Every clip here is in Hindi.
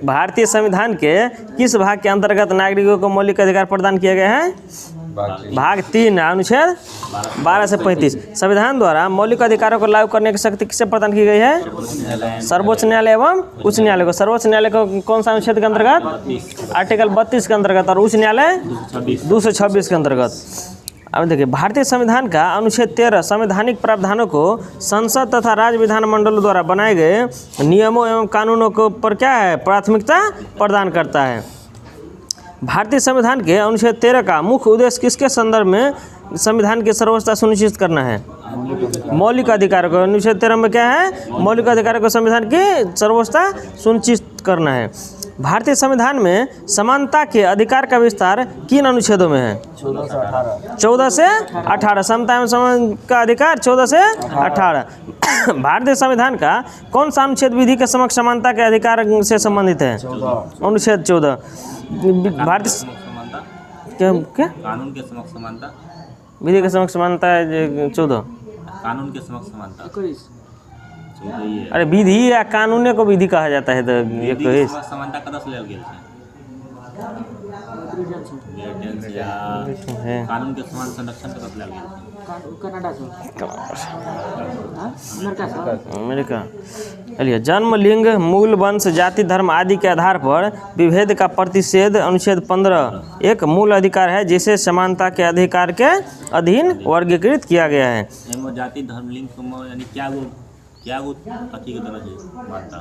भारतीय संविधान के किस भाग के अंतर्गत नागरिकों को मौलिक अधिकार प्रदान किए गए हैं? भाग 3 अनुच्छेद 12 से 35। संविधान द्वारा मौलिक अधिकारों को लागू करने की शक्ति किसे प्रदान की गई है? सर्वोच्च न्यायालय एवं उच्च न्यायालय को। सर्वोच्च न्यायालय को कौन सा अनुच्छेद के अंतर्गत? आर्टिकल 32 के अंतर्गत। और उच्च न्यायालय 226 के अंतर्गत। अब देखिए, भारतीय संविधान का अनुच्छेद 13 संवैधानिक प्रावधानों को संसद तथा राज्य विधानमंडलों द्वारा बनाए गए नियमों एवं कानूनों को पर क्या है? प्राथमिकता प्रदान करता है। भारतीय संविधान के अनुच्छेद 13 का मुख्य उद्देश्य किसके संदर्भ में संविधान की सर्वोच्चता सुनिश्चित करना है? मौलिक अधिकारों को। अनुच्छेद 13 में क्या है? मौलिक अधिकारों को संविधान की सर्वोच्चता सुनिश्चित करना है। भारतीय संविधान में समानता के अधिकार का विस्तार किन अनुच्छेदों में है? 14 से 18। समता एवं समान का अधिकार 14 से 18। भारतीय संविधान का कौन सा अनुच्छेद विधि के समक्ष समानता के अधिकार से संबंधित है? अनुच्छेद 14। भारतीय क्या कानून के समक्ष समानता, विधि के समक्ष समानता है 14। कानून के समक्ष समानता। अरे विधि या कानून को विधि कहा जाता है तो ये कहे समानता कतऽ से लेल गेल छै? कानून के समान संरक्षण कतऽ से लेल गेल छै? कनाडा से, अमेरिका। चलिए, जन्म, लिंग, मूल, वंश, जाति, धर्म आदि के आधार पर विभेद का प्रतिषेध अनुच्छेद 15 एक मूल अधिकार है जिसे समानता के अधिकार के अधीन वर्गीकृत किया गया है। जाति, धर्म, लिंग यानी क्या वो अथी के तरह है मानता?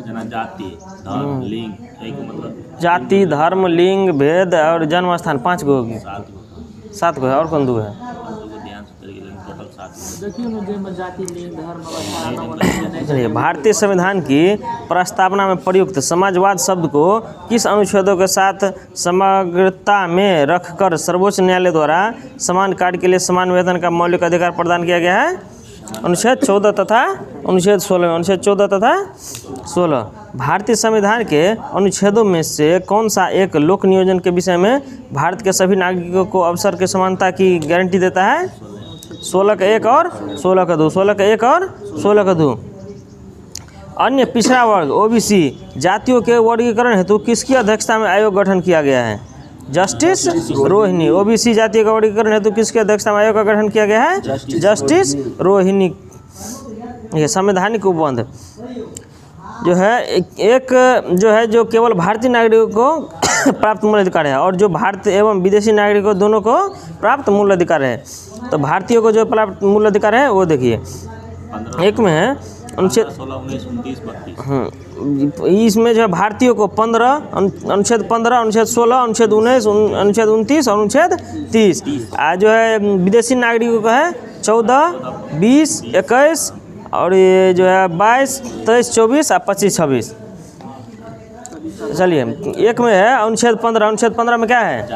जना जाति, धर्म, लिंग, एक मतलब जाति, धर्म, लिंग, भेद और जन्म स्थान 5 गो होगी। 7 गो है और कौन दो है? चलिए, भारतीय संविधान की प्रस्तावना में प्रयुक्त समाजवाद शब्द को किस अनुच्छेदों के साथ समग्रता में रखकर सर्वोच्च न्यायालय द्वारा समान कार्य के लिए समान वेतन का मौलिक अधिकार प्रदान किया गया है? अनुच्छेद 14 तथा अनुच्छेद 16। अनुच्छेद 14 तथा 16। भारतीय संविधान के अनुच्छेदों में से कौन सा एक लोक नियोजन के विषय में भारत के सभी नागरिकों को अवसर के समानता की गारंटी देता है? 16 का 1 और 16 का 2। 16 का 1 और 16 का 2। अन्य पिछड़ा वर्ग ओबीसी जातियों के वर्गीकरण हेतु किसकी अध्यक्षता में आयोग गठन किया गया है? जस्टिस रोहिणी। ओबीसी जाति का वर्गीकरण हेतु किसकी अध्यक्षता में आयोग का गठन किया गया है? जस्टिस रोहिणी। ये संवैधानिक उपबंध जो है एक जो है जो केवल भारतीय नागरिकों को प्राप्त मूल अधिकार है और जो भारतीय एवं विदेशी नागरिकों दोनों को प्राप्त मूल अधिकार है। तो भारतीयों को जो प्राप्त मूल अधिकार है वो देखिए, एक में है अनुच्छेद 16, 19, 29, 32। इसमें जो है भारतीयों को 15 अनुच्छेद 15, अनुच्छेद 16, अनुच्छेद 19, अनुच्छेद 29 और अनुच्छेद 30। जो है विदेशी नागरिकों का है 14, 20, 21 और ये जो है 22, 23, 24 और 25, 26। चलिए, एक में है अनुच्छेद 15। अनुच्छेद 15 में क्या है?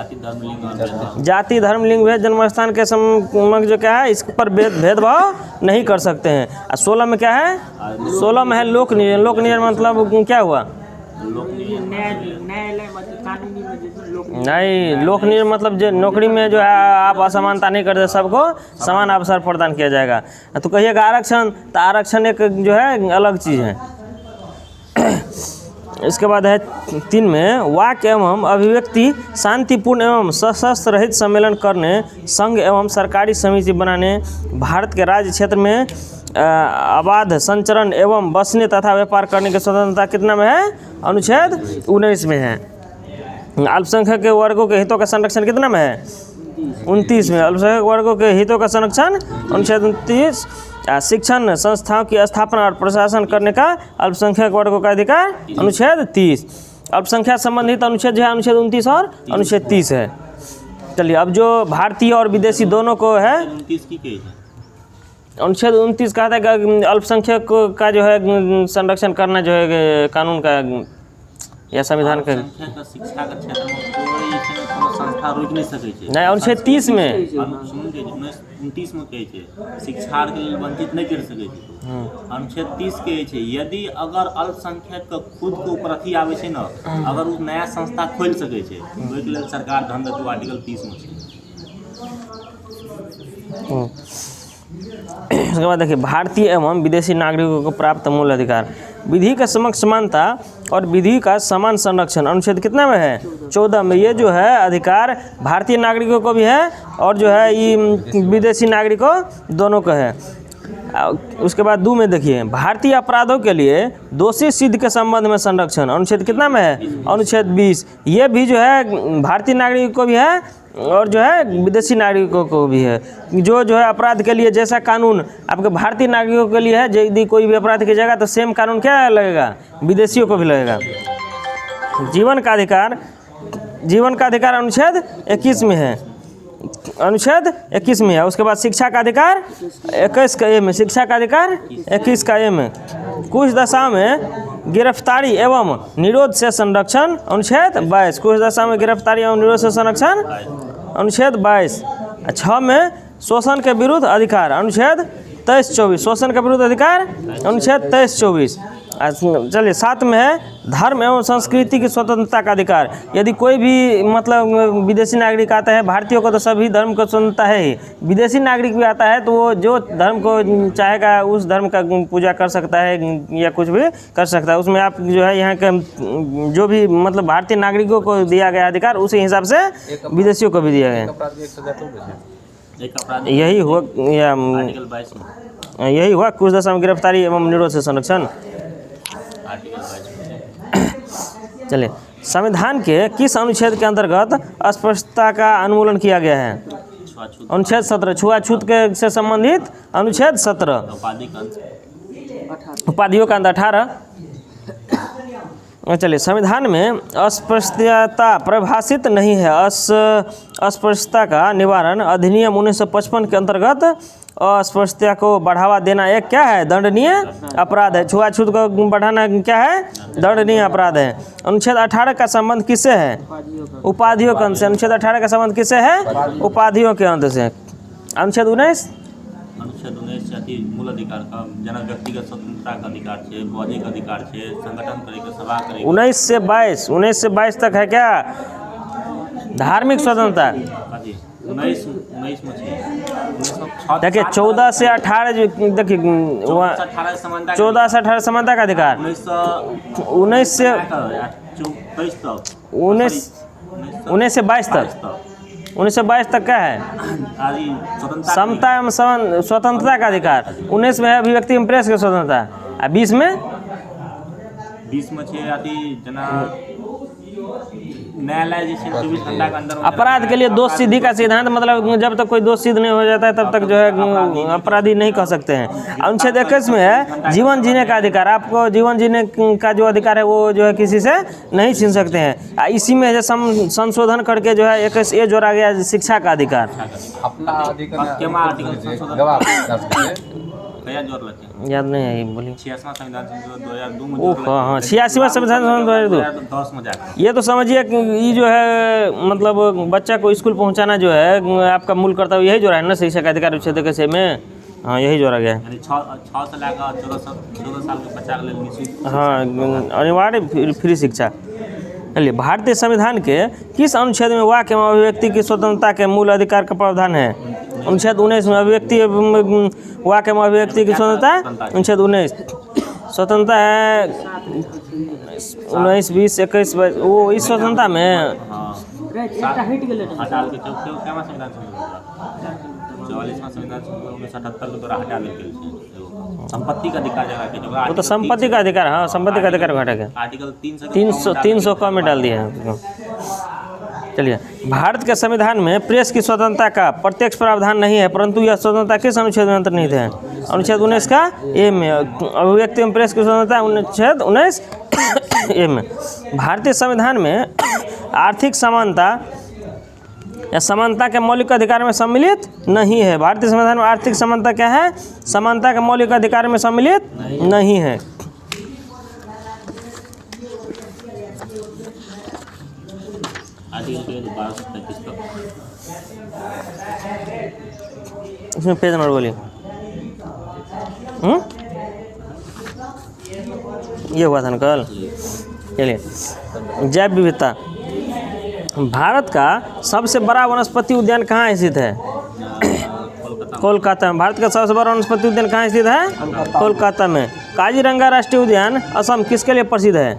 जाति, धर्म, लिंग, भेद, जन्म स्थान के समक्ष जो क्या है इस पर भेदभाव नहीं कर सकते हैं। और 16 में क्या है? 16 में है लोक नियोजन। लोक नियोजन मतलब क्या हुआ? नहीं, लोक नियोजन मतलब जो नौकरी में जो है आप असमानता नहीं करते, सबको समान अवसर प्रदान किया जाएगा। तो कहिएगा आरक्षण, तो आरक्षण एक जो है अलग चीज़ है। इसके बाद है 3 में वाक एवं अभिव्यक्ति शांतिपूर्ण एवं सशस्त्र रहित सम्मेलन करने, संघ एवं सरकारी समिति बनाने, भारत के राज्य क्षेत्र में अबाध संचरण एवं बसने तथा व्यापार करने की स्वतंत्रता कितना में है? अनुच्छेद 19 में है। अल्पसंख्यक के वर्गों के हितों का संरक्षण कितना में है? 29 में। अल्पसंख्यक वर्गों के हितों का संरक्षण अनुच्छेद 29। शिक्षण संस्थाओं की स्थापना और प्रशासन करने का अल्पसंख्यक वर्गों का अधिकार अनुच्छेद 30। अल्पसंख्यक संबंधित अनुच्छेद जो है अनुच्छेद 29 और अनुच्छेद 30 है। चलिए, अब जो भारतीय और विदेशी दोनों को है अनुच्छेद 29 कहता है कि अल्पसंख्यक का जो है संरक्षण करना जो है कानून का या संविधान का। शिक्षा के क्षेत्र में कोई संस्था रोक नहीं सकै छै। नहीं, अनुच्छेद 30 में 29 में कहै छै शिक्षा के लेल वंचित नहीं कर सकै छै। अनुच्छेद 30 कहै छै यदि अगर अल्पसंख्यक के खुद के ऊपर अथी आबै छै न, अगर वो नया संस्था खोल सकै छै ओहि के लेल सरकार धन देतै, आर्टिकल 30 में छै। उसके बाद देखिए भारतीय एवं विदेशी नागरिकों को प्राप्त मूल अधिकार, विधि के समक्ष समानता और विधि का समान संरक्षण अनुच्छेद कितने में है? 14 में। ये जो है अधिकार भारतीय नागरिकों को भी है और जो है ये विदेशी नागरिकों दोनों को है। उसके बाद 2 में देखिए भारतीय अपराधों के लिए दोषी सिद्ध के संबंध में संरक्षण अनुच्छेद कितना में है? अनुच्छेद 20। ये भी जो है भारतीय नागरिकों को भी है और जो है विदेशी नागरिकों को भी है। जो है अपराध के लिए जैसा कानून आपके भारतीय नागरिकों के लिए है, यदि कोई भी अपराध की जगह तो सेम कानून क्या लगेगा? विदेशियों को भी लगेगा। जीवन का अधिकार अनुच्छेद 21 में है, अनुच्छेद 21 में है। उसके बाद शिक्षा का अधिकार 21 का ए में, शिक्षा का अधिकार 21 का ए में। कुछ दशा में गिरफ्तारी एवं निरोध से संरक्षण अनुच्छेद 22, कुछ दशा में गिरफ्तारी एवं निरोध से संरक्षण अनुच्छेद 22। 6 में शोषण के विरुद्ध अधिकार अनुच्छेद 23-24, शोषण के विरुद्ध अधिकार अनुच्छेद 23-24। चलिए 7 में है धर्म एवं संस्कृति की स्वतंत्रता का अधिकार। यदि कोई भी मतलब विदेशी नागरिक आता है, भारतीयों को तो सभी धर्म को स्वतंत्रता है ही, विदेशी नागरिक भी आता है तो वो जो धर्म को चाहेगा उस धर्म का पूजा कर सकता है या कुछ भी कर सकता है। उसमें आप जो है यहाँ के जो भी मतलब भारतीय नागरिकों को दिया गया अधिकार उसी हिसाब से विदेशियों को भी दिया गया। यही हुआ यही हुआ कुछ दशा में गिरफ्तारी एवं निरोध से संरक्षण। चलिए संविधान के किस अनुच्छेद के अंतर्गत अस्पृश्यता का उन्मूलन किया गया है? अनुच्छेद 17, छुआछूत के से संबंधित अनुच्छेद 17। उपाधियों का अंत 18। चलिए संविधान में अस्पृश्यता परिभाषित नहीं है। अस्पृश्यता का निवारण अधिनियम 1955 के अंतर्गत अस्पृश्यता को बढ़ावा देना एक क्या है? दंडनीय अपराध है। छुआछूत को बढ़ाना क्या है? दंडनीय अपराध है। अनुच्छेद 18 का संबंध किससे है? उपाधियों के अंत से। अनुच्छेद 18 का संबंध किससे है? उपाधियों के अंत से। अनुच्छेद 19 मूल अधिकार का जना व्यक्तिगत स्वतंत्रता का अधिकार है, बौद्धिक अधिकार है, संगठन करे के सभा करे। 19 से 22 तक है क्या? धार्मिक स्वतंत्रता। 19 देखिए 14 से 18 देखिए 14 से 18 समानता का अधिकार। 19 से 22 तक 1922 तक क्या है? समता एवं स्वतंत्रता का अधिकार। 19 में है अभिव्यक्ति एवं प्रेस की स्वतंत्रता। 20 में न्यायालय जैसे 24 घंटा के अंदर अपराध के लिए दोष सिद्धि का सिद्धांत, मतलब जब तक कोई दोष सिद्ध नहीं हो जाता है तब तक जो है अपराधी नहीं कह सकते हैं। अनुच्छेद 21 में है जीवन जीने का अधिकार। आपको जीवन जीने का जो अधिकार है वो जो है किसी से नहीं छीन सकते हैं। इसी में जो संशोधन करके जो है 21 ए जोड़ा गया शिक्षा का अधिकार। याद नहीं है, बोलिए। 86वां संविधान संशोधन 2002 में। हाँ 86वां संविधान संशोधन 2010 में जाकर। ये तो समझिए कि ये जो है मतलब बच्चा को स्कूल पहुंचाना जो है आपका मूल कर्तव्य यही जोड़ा है ना, शिक्षा का अधिकार उच्छेद के में। हाँ यही जोड़ा गया है। 6 से लेकर 14 साल के बच्चा के लिए निःशुल्क, हाँ अनिवार्य फ्री शिक्षा। चलिए भारतीय संविधान के किस अनुच्छेद में वाक्य एवं अभिव्यक्ति की स्वतंत्रता के मूल अधिकार का प्रावधान है? अनुच्छेद 19 में अभिव्यक्ति वाक्य एवं अभिव्यक्ति की स्वतंत्रता। अनुच्छेद 19 स्वतंत्रता है 19, 20, 21 वो इस स्वतंत्रता में 44वां संविधान संशोधन 1978 के द्वारा हटा दिया गया। संपत्ति का अधिकार जगह के वो तो संपत्ति का अधिकार, हाँ संपत्ति का अधिकार घटा गया। आर्टिकल 300 का में डाल दिया है। चलिए भारत के संविधान में प्रेस की स्वतंत्रता का प्रत्यक्ष प्रावधान नहीं है, परंतु यह स्वतंत्रता किस अनुच्छेद में अंतर्निहित है? अनुच्छेद 19 का ए में। अभिव्यक्ति एवं प्रेस की स्वतंत्रता अनुच्छेद 19 ए में। भारतीय संविधान में आर्थिक समानता या समानता के मौलिक अधिकार में सम्मिलित नहीं है। भारतीय संविधान में आर्थिक समानता क्या है? समानता के मौलिक अधिकार में सम्मिलित नहीं है। इसमें पेज नंबर बोलिए। ये हुआ था ना कल। चलिए जैव विविधता। भारत का सबसे बड़ा वनस्पति उद्यान कहाँ स्थित है? कोलकाता में। भारत का सबसे बड़ा वनस्पति उद्यान कहाँ स्थित है? कोलकाता में। काजीरंगा राष्ट्रीय उद्यान असम किसके लिए प्रसिद्ध है?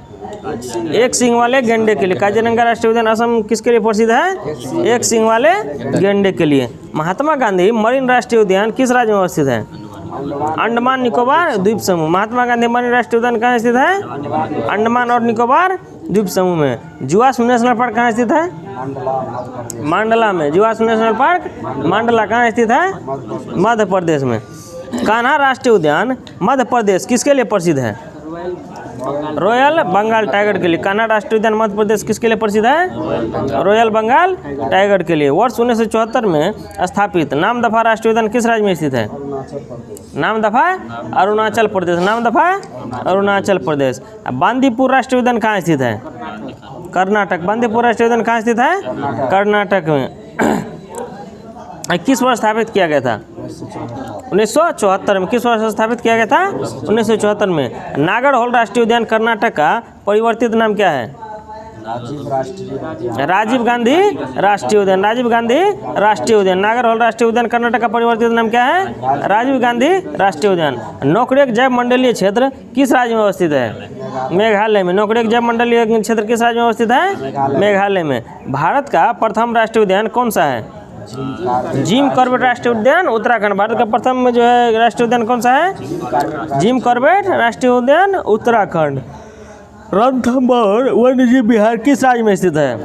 एक सींग वाले गेंडे के लिए। काजीरंगा राष्ट्रीय उद्यान असम किसके लिए प्रसिद्ध है? एक सींग वाले गेंडे के लिए। महात्मा गांधी मरीन राष्ट्रीय उद्यान किस राज्य में अवस्थित है? अंडमान निकोबार द्वीप समूह। महात्मा गांधी मरीन राष्ट्रीय उद्यान कहाँ स्थित है? अंडमान और निकोबार द्वीप समूह में। जुआस्म नेशनल पार्क कहाँ स्थित है? मंडला में। जुआस्म नेशनल पार्क मंडला कहाँ स्थित है? मध्य प्रदेश में। कान्हा राष्ट्रीय उद्यान मध्य प्रदेश किसके लिए प्रसिद्ध है? रॉयल बंगाल टाइगर के लिए। कान्हा राष्ट्रीय उद्यान मध्य प्रदेश किसके लिए प्रसिद्ध है? रॉयल बंगाल टाइगर के लिए। वर्ष 1974 में स्थापित नामदफा राष्ट्रीय उद्यान किस राज्य में स्थित है? नामदफा अरुणाचल प्रदेश। नामदफा अरुणाचल प्रदेश। बांदीपुर राष्ट्रीय उद्यान कहाँ स्थित है? कर्नाटक। बांदीपुर राष्ट्रीय उद्यान कहाँ स्थित है? कर्नाटक में। किस वर्ष स्थापित किया गया था? 1974 में। किस वर्ष स्थापित किया गया था? 1974 में। नागरहोल राष्ट्रीय उद्यान कर्नाटक का परिवर्तित नाम क्या है? राजीव गांधी राष्ट्रीय उद्यान। राजीव गांधी राष्ट्रीय उद्यान। नागरहोल राष्ट्रीय उद्यान कर्नाटक का परिवर्तित नाम क्या है? राजीव गांधी राष्ट्रीय उद्यान। नोकरेक जैव मंडलीय क्षेत्र किस राज्य में अवस्थित है? मेघालय में। नोकरेक जैव मंडलीय क्षेत्र किस राज्य में अवस्थित है? मेघालय में। भारत का प्रथम राष्ट्रीय उद्यान कौन सा है? जिम कॉर्बेट राष्ट्रीय उद्यान उत्तराखंड। भारत का प्रथम जो है राष्ट्रीय उद्यान कौन सा है? जिम कॉर्बेट राष्ट्रीय उद्यान उत्तराखंड। रणथंभौर वन्यजीव विहार किस राज्य में स्थित है?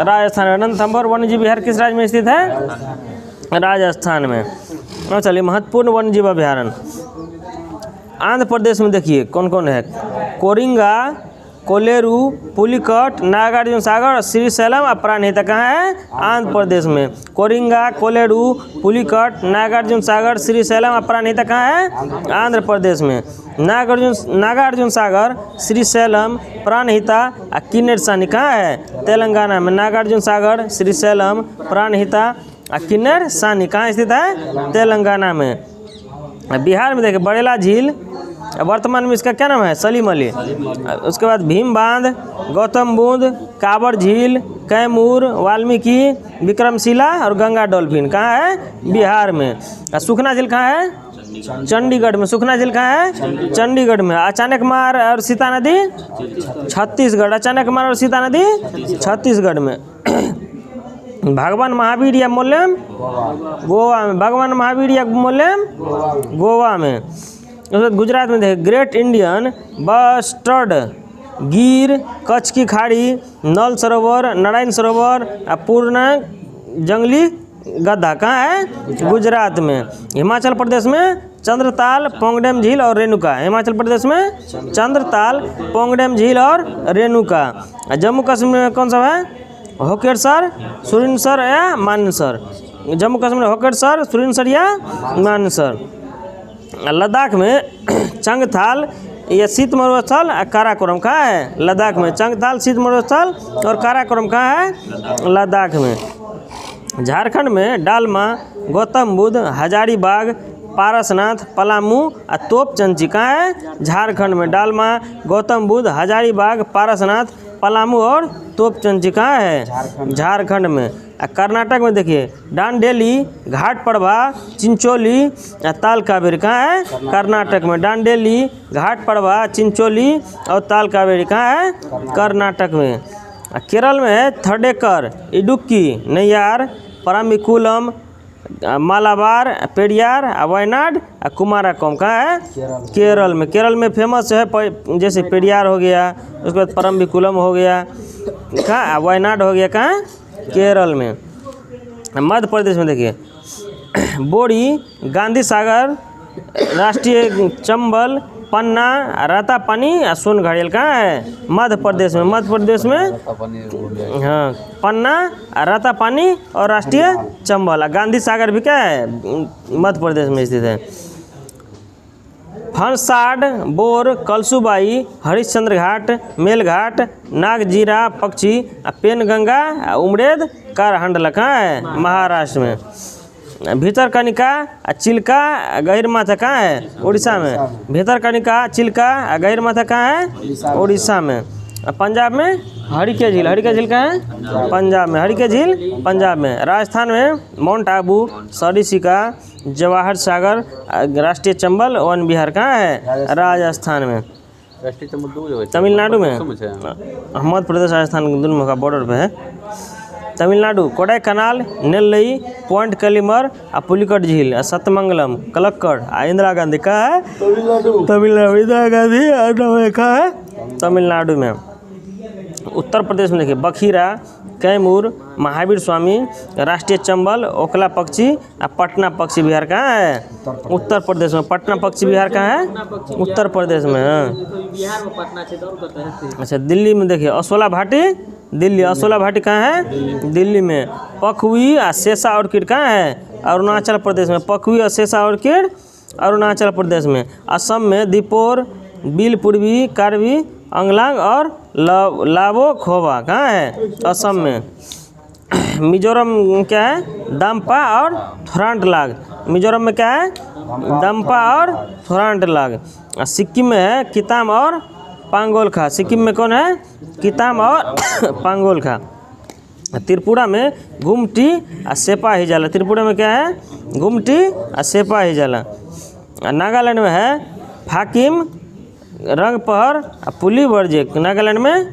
राजस्थान में। रणथंभौर वन्यजीव विहार किस राज्य में स्थित है? राजस्थान में। और चलिए महत्वपूर्ण वन्यजीव अभ्यारण्य आंध्र प्रदेश में देखिए कौन कौन है? कोरिंगा, कोलेरू, पुलिकट, नागार्जुन सागर, श्रीशैलम और प्राणहिता कहाँ है? आंध्र प्रदेश में। कोरिंगा, कोलेरू, पुलिकट, नागार्जुन सागर, श्रीशैलम और प्राणहिता कहाँ है? आंध्र प्रदेश में। नागार्जुन सागर, श्रीशैलम, प्राणहिता और किन्नर सानी कहाँ है? तेलंगाना में। नागार्जुन सागर, श्रीशैलम, प्राणहिता और किन्नर सानी कहाँ स्थित है? तेलंगाना में। बिहार में देखिए बड़ेला झील, वर्तमान में इसका क्या नाम है? सलीम अली। उसके बाद भीम बांध, गौतम बुद्ध, काबर झील, कैमूर, वाल्मीकि, विक्रमशिला और गंगा डॉल्फिन कहाँ है? बिहार में। सुखना झील कहाँ है? चंडीगढ़ में। सुखना झील कहाँ है? चंडीगढ़ में। अचानकमार और सीता नदी छत्तीसगढ़। अचानकमार और सीता नदी छत्तीसगढ़ में। भगवान महावीर या मोलेम गोवा में। भगवान महावीर या मोलेम गोवा में। उसके बाद गुजरात में देखिए ग्रेट इंडियन बस्टर्ड, गिर, कच्छ की खाड़ी, नल सरोवर, नारायण सरोवर, पूर्ण जंगली गद्दा कहाँ है? गुजरात में। हिमाचल प्रदेश में चंद्रताल, पोंगडेम झील और रेणुका। हिमाचल प्रदेश में चंद्रताल, पोंगडेम झील और रेणुका। जम्मू कश्मीर में कौन सा है? होकेरसर, सुरिनसर या मानेसर। जम्मू कश्मीर में होकेरसर, सुरिनसर या मानेसर। लद्दाख में चंगथाल या शीत मरुस्थल काराकोरम कहाँ है? लद्दाख में। चंगथाल, शीत मरुस्थल और काराकोरम कहाँ है? लद्दाख में। झारखंड में डालमा, गौतम बुद्ध, हजारीबाग, पारसनाथ, पलामू और तोपचंची कहाँ है? झारखंड में। डालमा, गौतम बुद्ध, हजारीबाग, पारसनाथ, पलामू और तोपचंची कहाँ है? झारखंड में। कर्नाटक में देखिए डांडेली, घाटप्रभा, चिंचोली, ताल कावेरी कहाँ है? कर्नाटक में। डांडेली, घाटप्रभा, चिंचोली और ताल कावेरी कहाँ है? कर्नाटक में। केरल में है थर्डेकर, इडुक्की, नैयार, परम्बिकुलम, मालाबार, पेरियार, वायनाड, कुमारकोम कहाँ है? केरल में। केरल में फेमस है जैसे पेरियार हो गया, उसके बाद परम्बिकुलम हो गया, कहाँ? वायनाड हो गया, कहाँ? केरल में। मध्य प्रदेश में देखिए बोरी, गांधी सागर राष्ट्रीय, चंबल, पन्ना, रातापानी और सोनघड़ियाल कहाँ है? मध्य प्रदेश में। मध्य प्रदेश में हाँ पन्ना, रातापानी और राष्ट्रीय चंबल। गांधी सागर भी क्या है? मध्य प्रदेश में स्थित है। फनसाड, बोर, कलसुबाई, हरिश्चंद्र घाट, मेलघाट, नागजीरा पक्षी, पेनगंगा, उमरेद, कारहंडला कहाँ है? महाराष्ट्र में। भीतरकनिका, चिल्का, गहिरमाथा कहाँ है? उड़ीसा में। भीतरकनिका, चिल्का, गहिरमाथा कहाँ है? उड़ीसा में। पंजाब में हरिके झील, हरिके झील कहाँ है? पंजाब में, हरिके झील पंजाब में। राजस्थान में माउंट आबू, सरिस्का, जवाहर सागर, राष्ट्रीय चंबल वन विहार कहाँ है? राजस्थान में। राष्ट्रीय चंबल तमिलनाडु में, मध्य प्रदेश राजस्थान दोनों का बॉर्डर पे है। तमिलनाडु कोडाई कनाल, नेल्लई, पॉइंट कलिमर, पुलिकट झील, सतमंगलम, कलक्कड़, इंदिरा गांधी कहाँ है? तमिलनाडु। इंदिरा गांधी कहाँ है? तमिलनाडु में। उत्तर प्रदेश में देखिए बखीरा, कैमूर, महावीर स्वामी, राष्ट्रीय चंबल, ओखला पक्षी, पटना पक्षी विहार कहाँ है? उत्तर प्रदेश में। पटना पक्षी विहार कहाँ है? उत्तर प्रदेश में। अच्छा, दिल्ली में देखिए असोला भाटी, दिल्ली, असोला भाटी कहाँ है? दिल्ली में। पखवी और शेषा ऑर्किड कहाँ है? अरुणाचल प्रदेश में। पखवी और शेषा ऑर्किड अरुणाचल प्रदेश में। असम में दीपोर, बिल पूर्वी, कार्बी, अंगलांग और लावो खोवा कहाँ है? असम में। मिजोरम क्या है? दाम्पा और थोरांटलाग। मिजोरम में क्या है? दाम्पा और थोरांटलाग। सिक्किम में है किताम और पांगोलखा। सिक्किम में कौन है? किताम और पांगोलखा। त्रिपुरा में गुमटी और सेपा हिजाला। त्रिपुरा में क्या है? गुमटी और सेपा हिजाला। नागालैंड में है फाकिम, रंगपहर, पुली वर्जे। नागालैंड में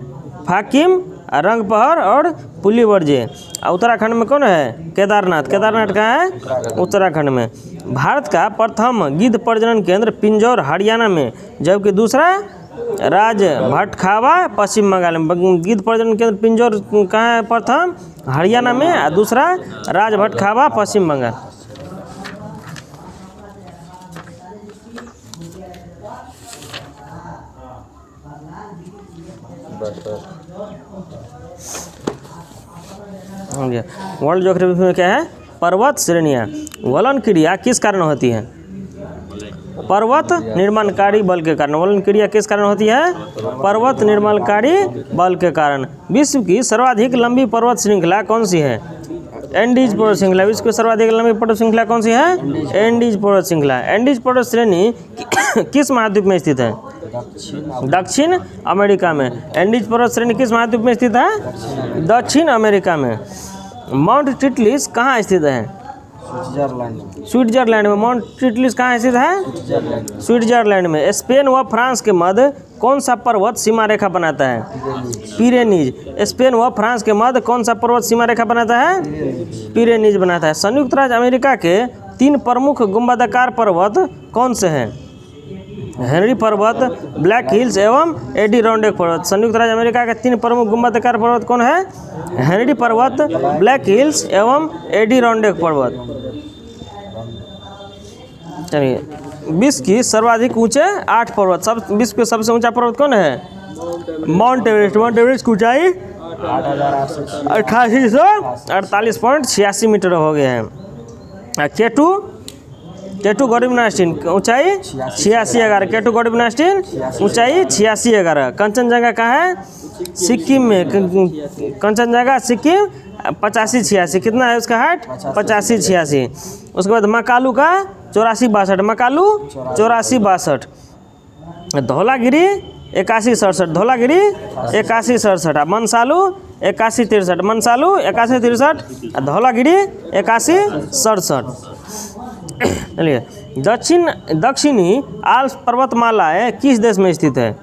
फाकिम, रंगपहर और पुली वर्जे। उत्तराखंड में कौन है? केदारनाथ। केदारनाथ कहाँ है? उत्तराखंड में। भारत का प्रथम गिद्ध प्रजनन केंद्र पिंजौर हरियाणा में, जबकि दूसरा राज भटखावा पश्चिम बंगाल में। गिद्ध प्रजनन केंद्र पिंजौर कहाँ है? प्रथम हरियाणा में और दूसरा राज भटखावा पश्चिम बंगाल। वर्ल्ड ज्योग्राफी में क्या है? पर्वत श्रेणियाँ। वलन क्रिया किस कारण होती है? पर्वत निर्माणकारी बल के कारण। वलन क्रिया किस कारण होती है? पर्वत निर्माणकारी बल के कारण। विश्व की सर्वाधिक लंबी पर्वत श्रृंखला कौन सी है? एंडीज पर्वत श्रृंखला। विश्व की सर्वाधिक लंबी पर्वत श्रृंखला कौन सी है? एंडीज पर्वत श्रृंखला। एंडीज पर्वत श्रेणी किस महाद्वीप में स्थित है? दक्षिण अमेरिका में। एंडीज पर्वत श्रेणी किस महाद्वीप में स्थित है? दक्षिण अमेरिका में। माउंट टिटलिस कहाँ स्थित है? स्विट्जरलैंड में। माउंट टिटलिस कहाँ स्थित है? स्विट्जरलैंड में। स्पेन व फ्रांस के मध्य कौन सा पर्वत सीमा रेखा बनाता है? पिरेनीज। स्पेन व फ्रांस के मध्य कौन सा पर्वत सीमा रेखा बनाता है? पिरेनीज बनाता है। संयुक्त राज्य अमेरिका के 3 प्रमुख गुंबदाकार पर्वत कौन से हैं? हेनरी पर्वत, ब्लैक हिल्स एवं एडिरोंडेक पर्वत। संयुक्त राज्य अमेरिका के 3 प्रमुख गुंबदाकार पर्वत कौन है? हेनरी पर्वत, ब्लैक हिल्स एवं एडिरोंडेक पर्वत। चलिए, विश्व की सर्वाधिक ऊंचे 8 पर्वत। विश्व के सबसे ऊंचा पर्वत कौन है? Mount Everest. माउंट एवरेस्ट की ऊंचाई 8848.86 मीटर हो गए हैं। केटू गौरीबनास्टीन ऊंचाई 86,000। केटू गौरीबनास्टीन ऊंचाई 86,000। कंचनजंगा कहाँ है? सिक्किम में। कंचनजंगा सिक्किम 85-86। कितना है उसका हाइट? 85-86। उसके बाद मकालू का 84-62। मकालू 84-62। धौलागिरी 81-67। धौलागिरी 81-67। मनसालू 81-63। मनसालू 81-63। धौलागिरी 81-67। चलिए, दक्षिणी आल्प्स पर्वतमाला किस देश में स्थित है?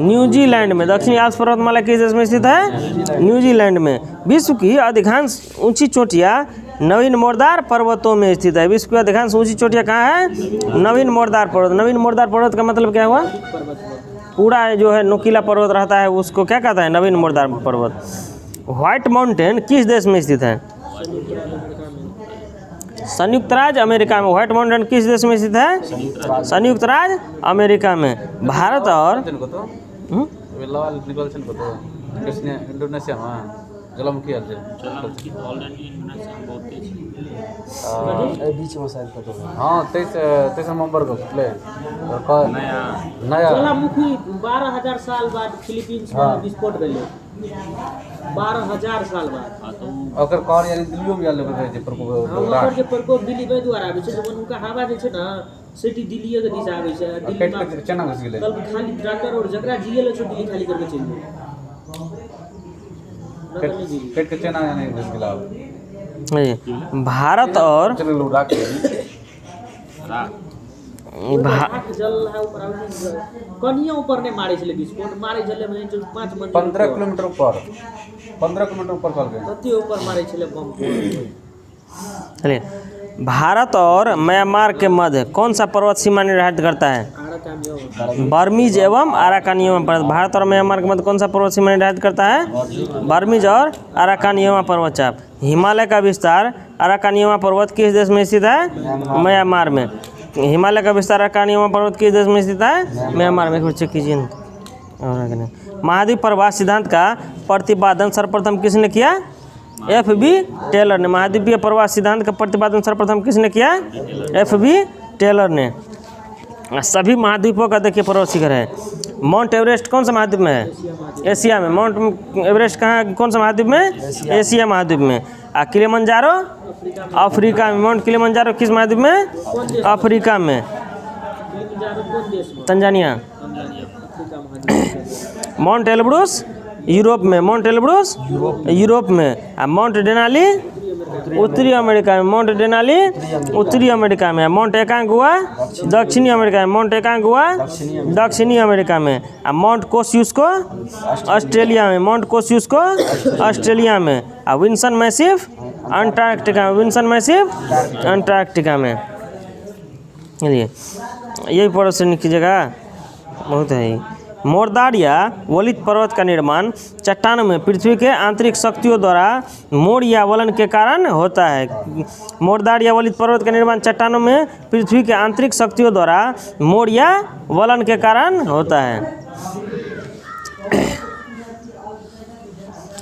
न्यूजीलैंड में। दक्षिणी आल्प्स पर्वतमाला किस देश में स्थित है? न्यूजीलैंड में। विश्व की अधिकांश ऊंची चोटियाँ नवीन मोरदार पर्वतों में स्थित है। विश्व की अधिकांश ऊंची चोटियाँ कहाँ है? नवीन मोरदार पर्वत। नवीन मोरदार पर्वत का मतलब क्या हुआ? पूरा जो है नुकीला पर्वत रहता है उसको क्या कहता है? नवीन मोरदार पर्वत। व्हाइट माउंटेन किस देश में स्थित है? संयुक्त राज्य अमेरिका में। व्हाइट माउंटेन किस देश में स्थित है? संयुक्त राज्य अमेरिका में। भारत और ज्वालामुखी हाँ 23 नवंबर को नया ज्वालामुखी 12,000 साल बाद फिलीपींस में विस्फोट भेलै। 12,000 साल बाद ओकर कारण यानी दिल्लियो में आयल ओकर जे प्रकोप ओकर जे प्रकोप दिल्ली में द्वारा आबै छै जब उनका हवा जे छै ना सिटी दिल्ली के दिशा आबै छै दिल्ली पेट में के चना घुस गेलै कल खाली डॉक्टर और जकरा जिएले छै दिल्ली खाली करके चलि गेल पेट के चना नहीं घुस गेला ये भारत और चलो लोग राख जल है ऊपर कनिया ऊपर नहीं मारे छले विस्फोट मारे छले में 5 मंजिल 15 किलोमीटर ऊपर कल गए कते ऊपर मारे छले बम चलिए भारत और म्यांमार के मध्य कौन सा पर्वत सीमा निर्धारित करता है? बर्मीज एवं अराकानी एवं पर्वत। भारत और म्यांमार के मध्य कौन सा पर्वत सीमा निर्धारित करता है? बर्मीज और अराकानी एवं पर्वत चाप। हिमालय का विस्तार अराकानी एवं पर्वत किस देश में स्थित है? म्यांमार में। हिमालय का विस्तार अराकानी एवं पर्वत किस देश में स्थित है? म्यांमार में। एक बार चेक कीजिए। महाद्वीप प्रवास सिद्धांत का प्रतिपादन सर्वप्रथम किसने किया? F.B. टेलर ने। महाद्वीपीय प्रवास सिद्धांत का प्रतिपादन सर्वप्रथम किसने किया? F.B. टेलर ने। सभी महाद्वीपों का देखिए पर्वत शिखर है। माउंट एवरेस्ट कौन सा महाद्वीप में है? एशिया में। माउंट एवरेस्ट कहाँ कौन सा महाद्वीप में? एशिया महाद्वीप में। किलिमंजारो अफ्रीका में। माउंट किलिमंजारो किस महाद्वीप में? अफ्रीका में। तंजानिया। माउंट एल्ब्रुस यूरोप में। माउंट एल्ब्रुस यूरोप में। माउंट डेनाली उत्तरी अमेरिका में। माउंट डेनाली उत्तरी अमेरिका में। माउंट एकांगुआ दक्षिणी अमेरिका में। माउंट एकांगुआ दक्षिणी अमेरिका में। माउंट कोस्युस्को ऑस्ट्रेलिया में। माउंट कोस्युस्को ऑस्ट्रेलिया में। विंसन मैसिव अंटार्कटिका में। विंसन मैसिव अंटार्कटिका में। चलिए यही पर्वत श्रेणी कीजिएगा, बहुत है। मोरदार या वलित पर्वत का निर्माण चट्टानों में पृथ्वी के आंतरिक शक्तियों द्वारा मोड़ या वलन के कारण होता है। मोरदार या वलित पर्वत का निर्माण चट्टानों में पृथ्वी के आंतरिक शक्तियों द्वारा मोड़ या वलन के कारण होता है।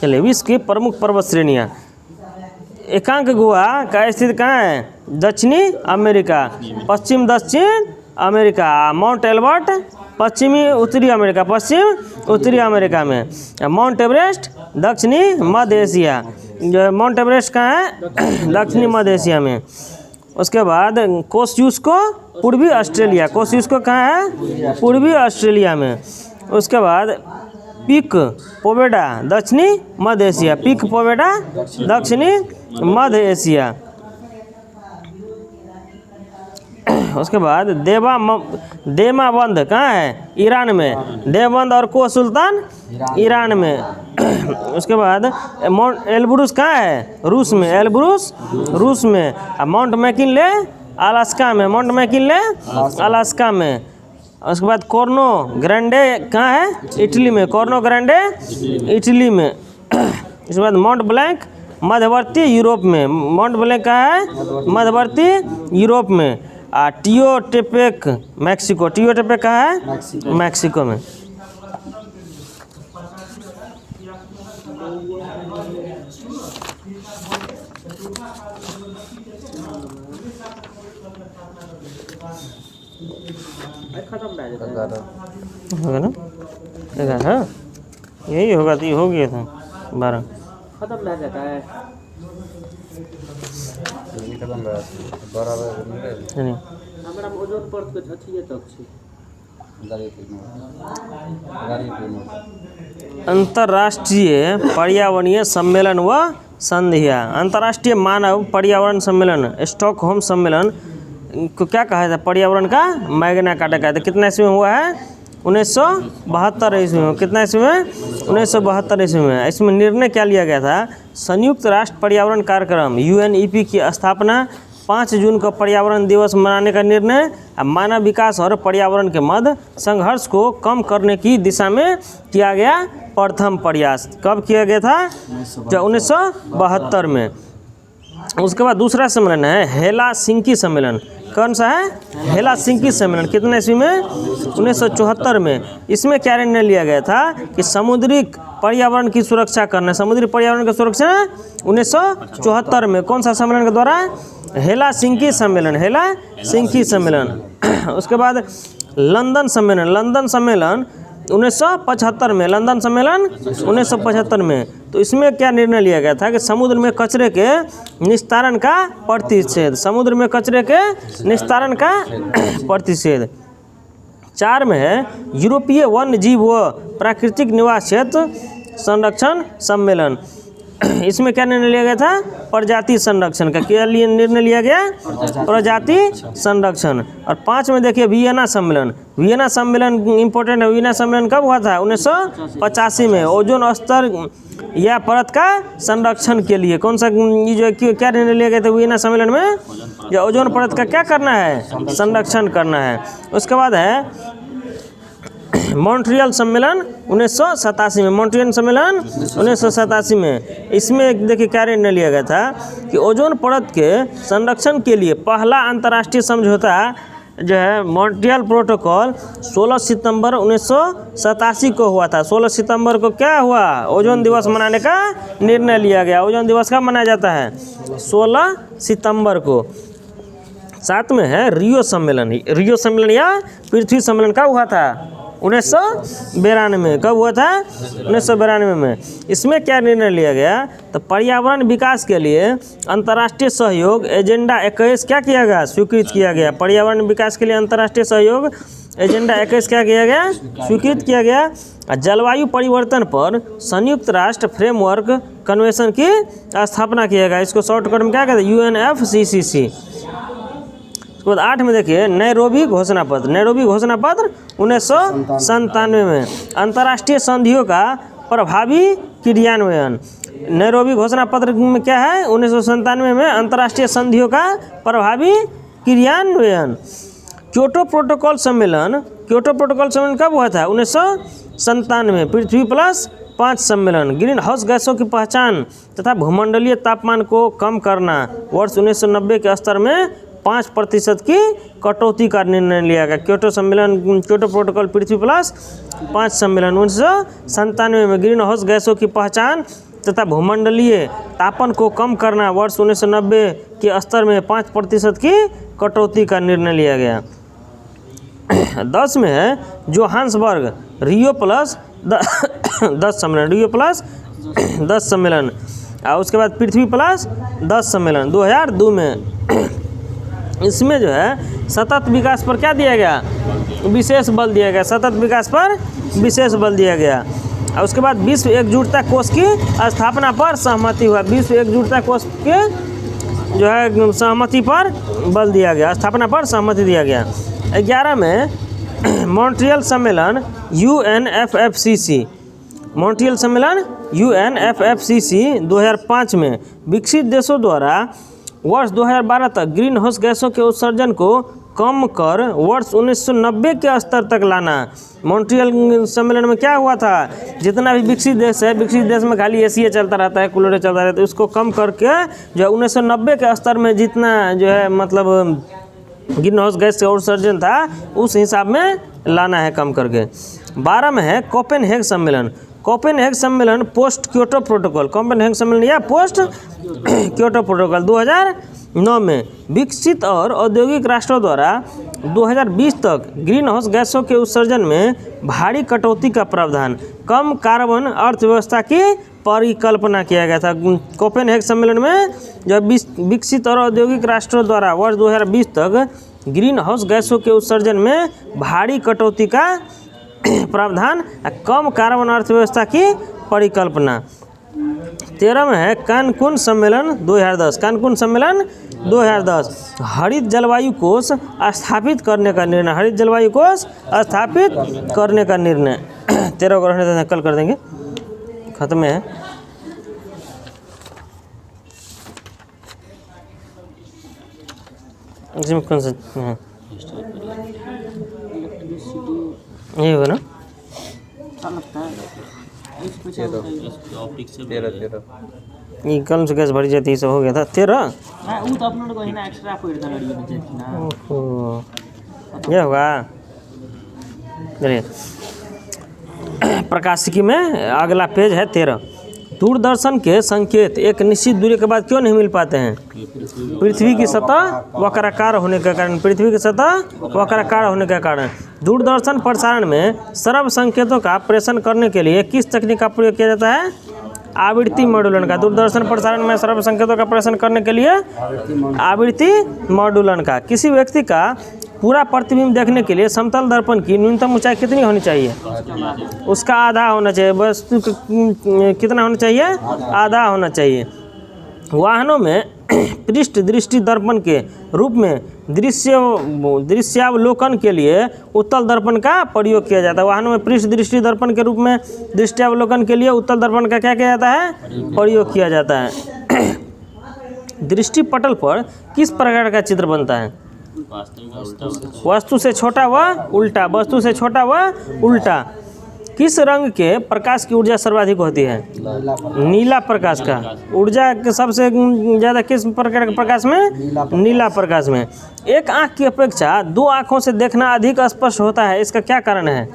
चलिए विश्व की प्रमुख पर्वत श्रेणियाँ। एकांक गुहा का स्थित कहाँ है? दक्षिणी अमेरिका। पश्चिम दक्षिण अमेरिका। माउंट एल्बर्ट पश्चिमी उत्तरी अमेरिका। पश्चिम उत्तरी अमेरिका में। माउंट एवरेस्ट दक्षिणी मध्य एशिया। जो माउंट एवरेस्ट कहाँ है? दक्षिणी मध्य एशिया में। उसके बाद कोस्युस्को पूर्वी ऑस्ट्रेलिया। कोस्युस्को कहाँ है? पूर्वी ऑस्ट्रेलिया में। उसके बाद पीक पोवेडा दक्षिणी मध्य एशिया। पीक पोवेडा दक्षिणी मध्य एशिया। उसके बाद देमाबंद कहाँ है? ईरान में। देवबंद और को सुल्तान ईरान में। उसके बाद माउंट एल्ब्रुस कहाँ है? रूस में। एल्ब्रुस रूस में। माउंट मैकिनले अलास्का में। माउंट मैकिनले अलास्का में। उसके बाद कोर्नो ग्रांडे कहाँ है? इटली में। कोर्नो ग्रांडे इटली में। उसके बाद माउंट ब्लैंक मध्यवर्ती यूरोप में। माउंट ब्लैंक कहाँ है? मध्यवर्ती यूरोप में। टियोटेपेक मैक्सिको। टियोटेपेक कहाँ है? मैक्सिको में। होगा ना? 11 यही होगा तो ये हो गया था 12 खत्म रह जाता है। हमरा ओजोन परत के छठिए तक छै। अंतर्राष्ट्रीय पर्यावरणीय सम्मेलन व संधिया। अंतर्राष्ट्रीय मानव पर्यावरण सम्मेलन स्टॉकहोम सम्मेलन को क्या कहा था? पर्यावरण का मैग्ना कार्टा कहते हैं। कितना ईस्वी में हुआ है? 1972 ईस्वी में। कितना ईस्वी में? 1972 ईस्वी में। इसमें निर्णय क्या लिया गया था? संयुक्त राष्ट्र पर्यावरण कार्यक्रम UNEP की स्थापना, 5 जून को पर्यावरण दिवस मनाने का निर्णय, मानव विकास और पर्यावरण के मध्य संघर्ष को कम करने की दिशा में किया गया प्रथम प्रयास। कब किया गया था? 1972 में। उसके बाद दूसरा सम्मेलन है हेलसिंकी सम्मेलन। कौन सा है? हेलसिंकी सम्मेलन। कितने ईस्वी में? 1974 में। इसमें क्या निर्णय लिया गया था कि समुद्री पर्यावरण की सुरक्षा करना। समुद्री पर्यावरण की सुरक्षा 1974 में। कौन सा सम्मेलन के द्वारा? हेलसिंकी सम्मेलन। हेलसिंकी सम्मेलन। उसके बाद लंदन सम्मेलन। लंदन सम्मेलन 1975 में, लंदन सम्मेलन 1975 में। तो इसमें क्या निर्णय लिया गया था कि समुद्र में कचरे के निस्तारण का प्रतिषेध, समुद्र में कचरे के निस्तारण का प्रतिषेध। 4 में है यूरोपीय वन्य जीव व प्राकृतिक निवास क्षेत्र संरक्षण सम्मेलन। इसमें क्या निर्णय लिया गया था? प्रजाति संरक्षण का। क्या निर्णय लिया गया? प्रजाति संरक्षण। और 5 में देखिए वियना सम्मेलन। वियना सम्मेलन इम्पोर्टेंट है। वियना सम्मेलन कब हुआ था? 1985 में। ओजोन स्तर या परत का संरक्षण के लिए कौन सा ये जो क्या निर्णय लिया गया था वियना सम्मेलन में? या ओजोन परत का क्या करना है? संरक्षण करना है। उसके बाद है मॉन्ट्रियल सम्मेलन 1987 में। मॉन्ट्रियल सम्मेलन 1987 में। इसमें देखिए क्या निर्णय लिया गया था कि ओजोन परत के संरक्षण के लिए पहला अंतर्राष्ट्रीय समझौता जो है मॉन्ट्रियल प्रोटोकॉल 16 सितंबर 1987 को हुआ था। 16 सितंबर को क्या हुआ? ओजोन दिवस मनाने का निर्णय लिया गया। ओजोन दिवस कब मनाया जाता है? 16 सितंबर को। 7 में है रियो सम्मेलन। रियो सम्मेलन या पृथ्वी सम्मेलन कब हुआ था? 1992। कब हुआ था? 1992 में। इसमें क्या निर्णय लिया गया? तो पर्यावरण विकास के लिए अंतर्राष्ट्रीय सहयोग एजेंडा 21 क्या किया गया? स्वीकृत किया गया। पर्यावरण विकास के लिए अंतर्राष्ट्रीय सहयोग एजेंडा 21 क्या किया गया? स्वीकृत किया गया। जलवायु परिवर्तन पर संयुक्त राष्ट्र फ्रेमवर्क कन्वेंशन की स्थापना किया गया। इसको शॉर्टकट में क्या कहते हैं? UNFCCC। उसके बाद 8 में देखिए नैरोबी घोषणा पत्र। नैरोबी घोषणा पत्र 1997 में। अंतर्राष्ट्रीय संधियों का प्रभावी क्रियान्वयन। नैरोबी घोषणा पत्र में क्या है? 1997 में अंतर्राष्ट्रीय संधियों का प्रभावी क्रियान्वयन। क्योटो प्रोटोकॉल सम्मेलन। क्योटो प्रोटोकॉल सम्मेलन कब हुआ था? 1997। पृथ्वी प्लस 5 सम्मेलन। ग्रीन हाउस गैसों की पहचान तथा भूमंडलीय तापमान को कम करना। वर्ष 1990 के स्तर में 5% की कटौती का निर्णय लिया गया। क्योटो सम्मेलन, क्योटो प्रोटोकॉल पृथ्वी प्लस 5 सम्मेलन 1997 में ग्रीन हाउस गैसों की पहचान तथा भूमंडलीय तापमान को कम करना। वर्ष 1990 के स्तर में 5% की कटौती का निर्णय लिया गया। 10 में है जोहान्सबर्ग रियो प्लस 10 सम्मेलन। रियो प्लस 10 सम्मेलन। और उसके बाद पृथ्वी प्लस 10 सम्मेलन 2002 में। इसमें जो है सतत विकास पर क्या दिया गया? विशेष बल दिया गया। सतत विकास पर विशेष बल दिया गया। और उसके बाद विश्व एकजुटता कोष की स्थापना पर सहमति हुआ। विश्व एकजुटता कोष के जो है सहमति पर बल दिया गया, स्थापना पर सहमति दिया गया। 11 में मॉन्ट्रियल सम्मेलन UNFCCC। मॉन्ट्रियल सम्मेलन UNFCCC 2005 में विकसित देशों द्वारा वर्ष 2012 तक ग्रीन हाउस गैसों के उत्सर्जन को कम कर वर्ष 1990 के स्तर तक लाना। मॉन्ट्रियल सम्मेलन में क्या हुआ था? जितना भी विकसित देश है, विकसित देश में खाली एसी चलता रहता है, कूलर चलता रहता है, उसको कम करके जो है 1990 के स्तर में जितना जो है मतलब ग्रीन हाउस गैस का उत्सर्जन था उस हिसाब में लाना है, कम करके। 12 में है कोपेनहेग सम्मेलन। कोपेनहेग सम्मेलन पोस्ट क्योटो प्रोटोकॉल। कोपेनहेग सम्मेलन या पोस्ट क्योटो प्रोटोकॉल 2009 में विकसित और औद्योगिक राष्ट्रों द्वारा 2020 तक ग्रीन हाउस गैसों के उत्सर्जन में भारी कटौती का प्रावधान, कम कार्बन अर्थव्यवस्था की परिकल्पना किया गया था। कोपेनहेग सम्मेलन में जो विकसित और औद्योगिक राष्ट्रों द्वारा वर्ष 2020 तक ग्रीन हाउस गैसों के उत्सर्जन में भारी कटौती का प्रावधान, कम कार्बन अर्थव्यवस्था की परिकल्पना। 13 में है कैनकुन सम्मेलन 2010। कैनकुन सम्मेलन 2010 हरित जलवायु कोष स्थापित करने का निर्णय। हरित जलवायु कोष स्थापित करने का निर्णय। 13 को रहने देते, कल कर देंगे, खत्म है। इसमें कौन सा ये होगा ना? ये कल से गैस भरी जाती है, सब हो गया था। 13 ये होगा। चलिए प्रकाशिकी में अगला पेज है 13। दूरदर्शन के संकेत एक निश्चित दूरी के बाद क्यों नहीं मिल पाते हैं? पृथ्वी की सतह वक्राकार होने के कारण। पृथ्वी की सतह वक्राकार होने के कारण। दूरदर्शन प्रसारण में सर्व संकेतों का प्रेषण करने के लिए किस तकनीक का प्रयोग किया जाता है? आवृत्ति मॉड्यूलन का। दूरदर्शन प्रसारण में सर्व संकेतों का प्रेषण करने के लिए आवृत्ति मॉड्यूलन का। किसी व्यक्ति का पूरा प्रतिबिंब देखने के लिए समतल दर्पण की न्यूनतम ऊंचाई कितनी होनी चाहिए? उसका आधा होना चाहिए। वस्तु कितना होना चाहिए? आधा होना चाहिए। वाहनों में पृष्ठ दृष्टि दर्पण के रूप में दृश्यावलोकन के लिए उत्तल दर्पण का प्रयोग किया जाता है। वाहनों में पृष्ठ दृष्टि दर्पण के रूप में दृश्यावलोकन के लिए उत्तल दर्पण का क्या किया जाता है? प्रयोग किया जाता है। दृष्टि पटल पर किस प्रकार का चित्र बनता है? वस्तु से छोटा व उल्टा। वस्तु से छोटा व उल्टा। किस रंग के प्रकाश की ऊर्जा सर्वाधिक होती है? नीला प्रकाश का। ऊर्जा के सबसे ज़्यादा किस प्रकार के प्रकाश में? नीला प्रकाश में। एक आँख की अपेक्षा दो आँखों से देखना अधिक स्पष्ट होता है, इसका क्या कारण है?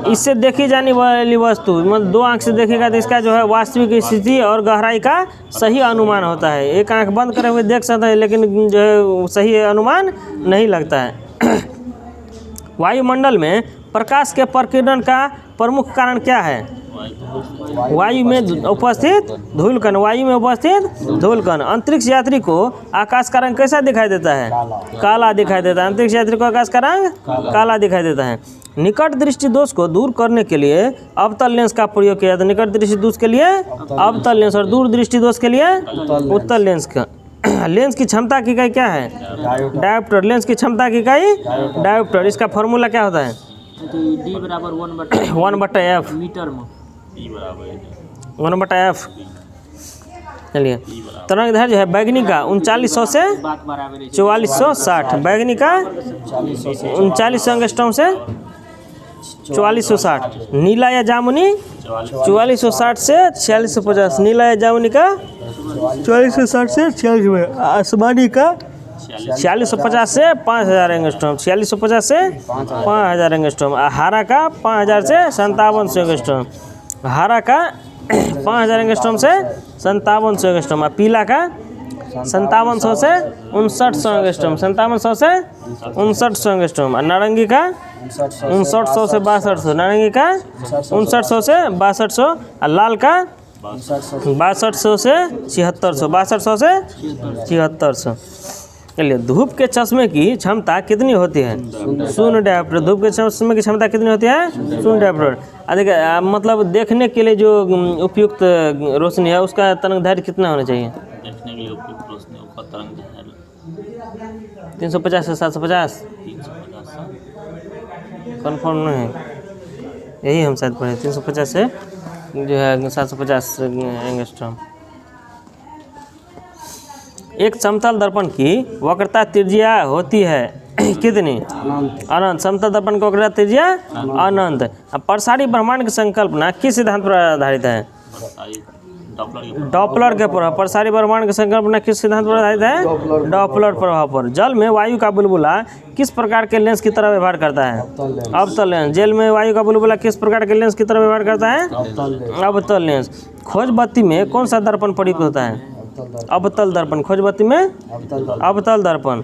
इससे देखी जाने वाली वस्तु मतलब दो आँख से देखेगा तो इसका जो है वास्तविक स्थिति और गहराई का सही अनुमान होता है। एक आँख बंद करे हुए देख सकते हैं लेकिन जो है सही अनुमान नहीं लगता है। वायुमंडल में प्रकाश के प्रकीर्णन का प्रमुख कारण क्या है? वायु में उपस्थित धूलकण। वायु में उपस्थित धूलकण। अंतरिक्ष यात्री को आकाश का रंग कैसा दिखाई देता है? काला दिखाई देता है। अंतरिक्ष यात्री को आकाश का रंग काला दिखाई देता है। निकट दृष्टि दोष को दूर करने के लिए अवतल लेंस का प्रयोग किया जाता है। निकट दृष्टि दोष के लिए अवतल लेंस और दूर दृष्टि दोष के लिए उत्तल लेंस का। लेंस की क्षमता की इकाई क्या है? डायोप्टर। लेंस की क्षमता की इकाई डायोप्टर। इसका फॉर्मूला क्या होता है? D बराबर 1/f मीटर में। 1/f। चलिए तरंग दैर्घ्य है बैगनी का 3900 से 4460। बैगनी का 3900 एंगस्ट्रॉम से 4460। नीला या जामुनी 4460 से 4650। नीला या जामुनी का 4460 से 46 में। आसमानी का 4650 से 5000 एंगस्ट्रॉम। 4650 से 5000 एंगस्ट्रॉम। हरा का 5000 से 5700 एंगस्ट्रॉम। हरा का 5000 एंगस्ट्रॉम से 5700 एंगस्ट्रॉम। पीला का 5700 से 5900 एंगस्ट्रॉम। 5700 से 5900 एंगस्ट्रॉम। नारंगी का 5900 से 6200। नारंगी का 5900 से 6200। लाल का 6200 से 7600। 6200 से 7600। चलिए धूप के चश्मे की क्षमता कितनी होती है? 0 डायोप्टर। धूप के चश्मे की क्षमता कितनी होती है? 0 डायोप्टर। अधिक मतलब देखने के लिए जो उपयुक्त रोशनी है उसका तरंग दैर्घ्य कितना होना चाहिए? देखने के लिए उपयुक्त रोशनी का तरंग दैर्घ्य 350 से 750। 350 कन्फर्म नहीं है, यही हम शायद पढ़े। 350 से जो है 750 एंगस्ट्रॉम। एक समतल दर्पण की वक्रता त्रिज्या होती है कितनी? अनंत। समतल दर्पण की वक्रता त्रिज्या अनंत। अब प्रसारी ब्रह्मांड की संकल्पना किस सिद्धांत पर आधारित है? डॉपलर के प्रभाव। प्रसारी ब्रह्मांड की संकल्पना किस सिद्धांत पर आधारित है? डॉपलर प्रभाव पर। जल में वायु का बुलबुला किस प्रकार के लेंस की तरह व्यवहार करता है? अवतल लेंस। जल में वायु का बुलबुला किस प्रकार के लेंस की तरह व्यवहार करता है? अवतल लेंस। खोज बत्ती में कौन सा दर्पण प्रयुक्त होता है? अवतल दर्पण। खोज बत्ती में अवतल दर्पण।